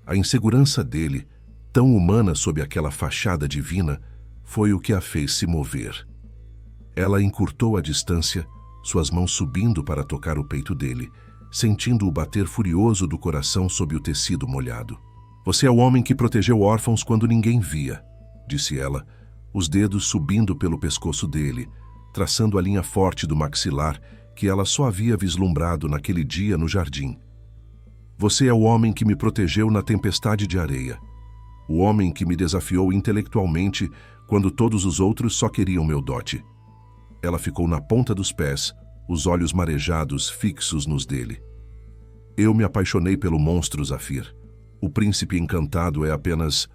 A insegurança dele, tão humana sob aquela fachada divina, foi o que a fez se mover. Ela encurtou a distância, suas mãos subindo para tocar o peito dele, sentindo o bater furioso do coração sob o tecido molhado. Você é o homem que protegeu órfãos quando ninguém via, disse ela, os dedos subindo pelo pescoço dele, traçando a linha forte do maxilar que ela só havia vislumbrado naquele dia no jardim. Você é o homem que me protegeu na tempestade de areia. O homem que me desafiou intelectualmente quando todos os outros só queriam meu dote. Ela ficou na ponta dos pés, os olhos marejados fixos nos dele. Eu me apaixonei pelo monstro Zafir. O príncipe encantado é apenas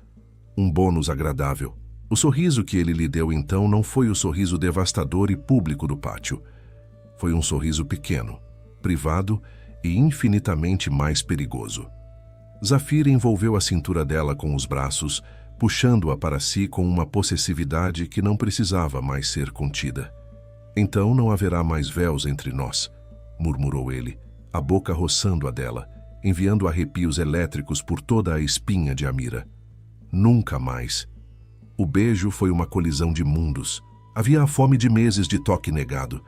um bônus agradável. O sorriso que ele lhe deu então não foi o sorriso devastador e público do pátio. Foi um sorriso pequeno, privado e infinitamente mais perigoso. Zafir envolveu a cintura dela com os braços, puxando-a para si com uma possessividade que não precisava mais ser contida. Então não haverá mais véus entre nós, murmurou ele, a boca roçando a dela, enviando arrepios elétricos por toda a espinha de Amira. Nunca mais. O beijo foi uma colisão de mundos. Havia a fome de meses de toque negado,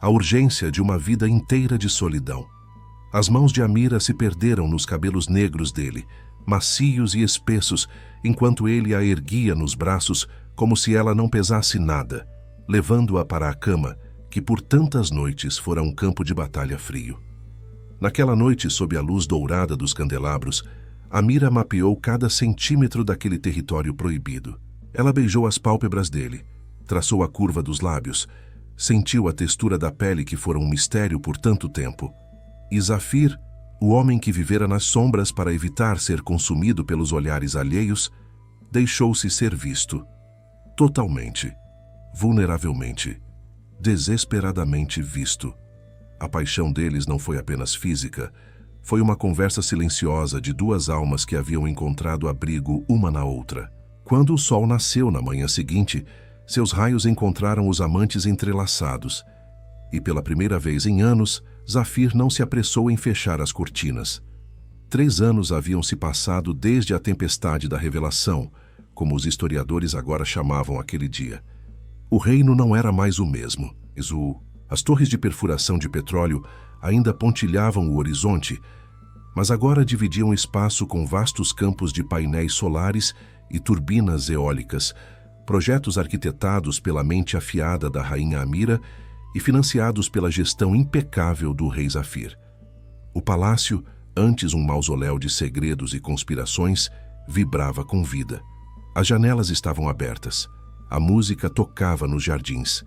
a urgência de uma vida inteira de solidão. As mãos de Amira se perderam nos cabelos negros dele, macios e espessos, enquanto ele a erguia nos braços como se ela não pesasse nada, levando-a para a cama, que por tantas noites fora um campo de batalha frio. Naquela noite, sob a luz dourada dos candelabros, Amira mapeou cada centímetro daquele território proibido. Ela beijou as pálpebras dele, traçou a curva dos lábios, sentiu a textura da pele que fora um mistério por tanto tempo. E Zafir, o homem que vivera nas sombras para evitar ser consumido pelos olhares alheios, deixou-se ser visto. Totalmente, vulneravelmente, desesperadamente visto. A paixão deles não foi apenas física, foi uma conversa silenciosa de duas almas que haviam encontrado abrigo uma na outra. Quando o sol nasceu na manhã seguinte, seus raios encontraram os amantes entrelaçados. E pela primeira vez em anos, Zafir não se apressou em fechar as cortinas. 3 anos haviam se passado desde a tempestade da revelação, como os historiadores agora chamavam aquele dia. O reino não era mais o mesmo. As torres de perfuração de petróleo ainda pontilhavam o horizonte, mas agora dividiam o espaço com vastos campos de painéis solares e turbinas eólicas, projetos arquitetados pela mente afiada da rainha Amira e financiados pela gestão impecável do rei Zafir. O palácio, antes um mausoléu de segredos e conspirações, vibrava com vida. As janelas estavam abertas. A música tocava nos jardins.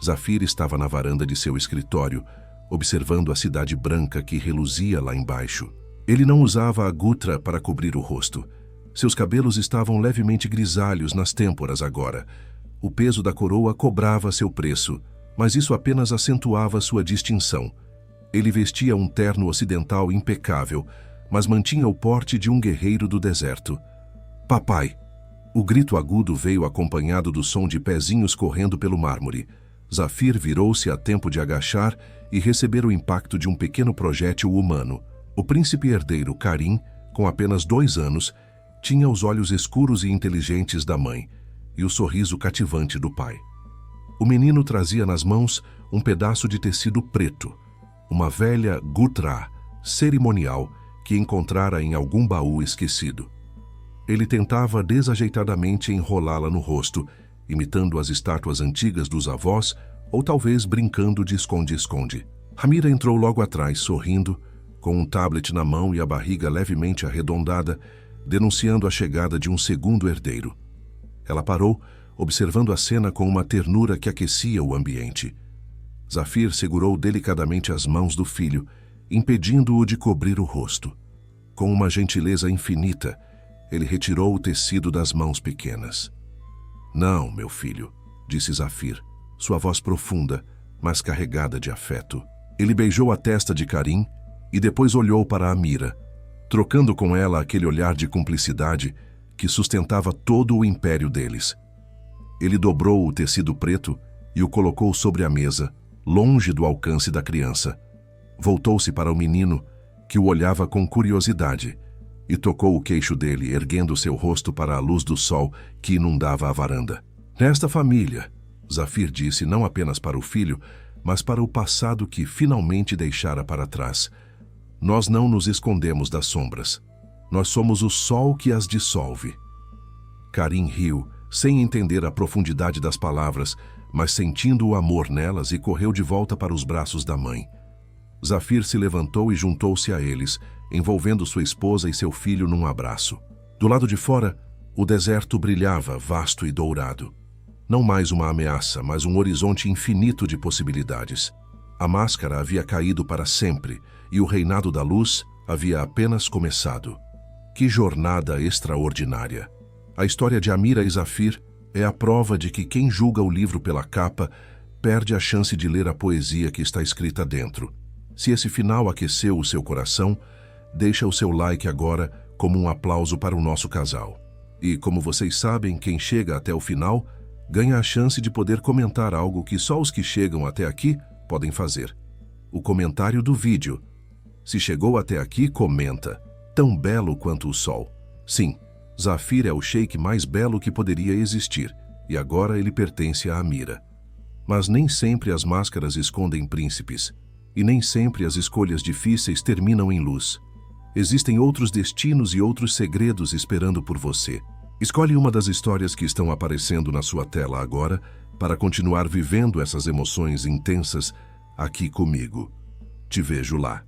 Zafir estava na varanda de seu escritório, observando a cidade branca que reluzia lá embaixo. Ele não usava a gutra para cobrir o rosto. Seus cabelos estavam levemente grisalhos nas têmporas agora. O peso da coroa cobrava seu preço, mas isso apenas acentuava sua distinção. Ele vestia um terno ocidental impecável, mas mantinha o porte de um guerreiro do deserto. "Papai!" O grito agudo veio acompanhado do som de pezinhos correndo pelo mármore. Zafir virou-se a tempo de agachar e receber o impacto de um pequeno projétil humano. O príncipe herdeiro Karim, com apenas 2 anos, tinha os olhos escuros e inteligentes da mãe e o sorriso cativante do pai. O menino trazia nas mãos um pedaço de tecido preto, uma velha gutra cerimonial que encontrara em algum baú esquecido. Ele tentava desajeitadamente enrolá-la no rosto, imitando as estátuas antigas dos avós ou talvez brincando de esconde-esconde. Amira entrou logo atrás, sorrindo, com um tablet na mão e a barriga levemente arredondada, denunciando a chegada de um segundo herdeiro. Ela parou, observando a cena com uma ternura que aquecia o ambiente. Zafir segurou delicadamente as mãos do filho, impedindo-o de cobrir o rosto. Com uma gentileza infinita, ele retirou o tecido das mãos pequenas. "Não, meu filho", disse Zafir, sua voz profunda, mas carregada de afeto. Ele beijou a testa de Karim e depois olhou para Amira, trocando com ela aquele olhar de cumplicidade que sustentava todo o império deles. Ele dobrou o tecido preto e o colocou sobre a mesa, longe do alcance da criança. Voltou-se para o menino, que o olhava com curiosidade, e tocou o queixo dele, erguendo seu rosto para a luz do sol que inundava a varanda. "Nesta família", Zafir disse não apenas para o filho, mas para o passado que finalmente deixara para trás, "nós não nos escondemos das sombras. Nós somos o sol que as dissolve." Karim riu, sem entender a profundidade das palavras, mas sentindo o amor nelas, e correu de volta para os braços da mãe. Zafir se levantou e juntou-se a eles, envolvendo sua esposa e seu filho num abraço. Do lado de fora, o deserto brilhava, vasto e dourado. Não mais uma ameaça, mas um horizonte infinito de possibilidades. A máscara havia caído para sempre, e o reinado da luz havia apenas começado. Que jornada extraordinária! A história de Amira e Zafir é a prova de que quem julga o livro pela capa perde a chance de ler a poesia que está escrita dentro. Se esse final aqueceu o seu coração, deixa o seu like agora como um aplauso para o nosso casal. E, como vocês sabem, quem chega até o final ganha a chance de poder comentar algo que só os que chegam até aqui podem fazer. O comentário do vídeo. Se chegou até aqui, comenta. Tão belo quanto o sol. Sim, Zafir é o sheik mais belo que poderia existir, e agora ele pertence a Amira. Mas nem sempre as máscaras escondem príncipes, e nem sempre as escolhas difíceis terminam em luz. Existem outros destinos e outros segredos esperando por você. Escolhe uma das histórias que estão aparecendo na sua tela agora para continuar vivendo essas emoções intensas aqui comigo. Te vejo lá.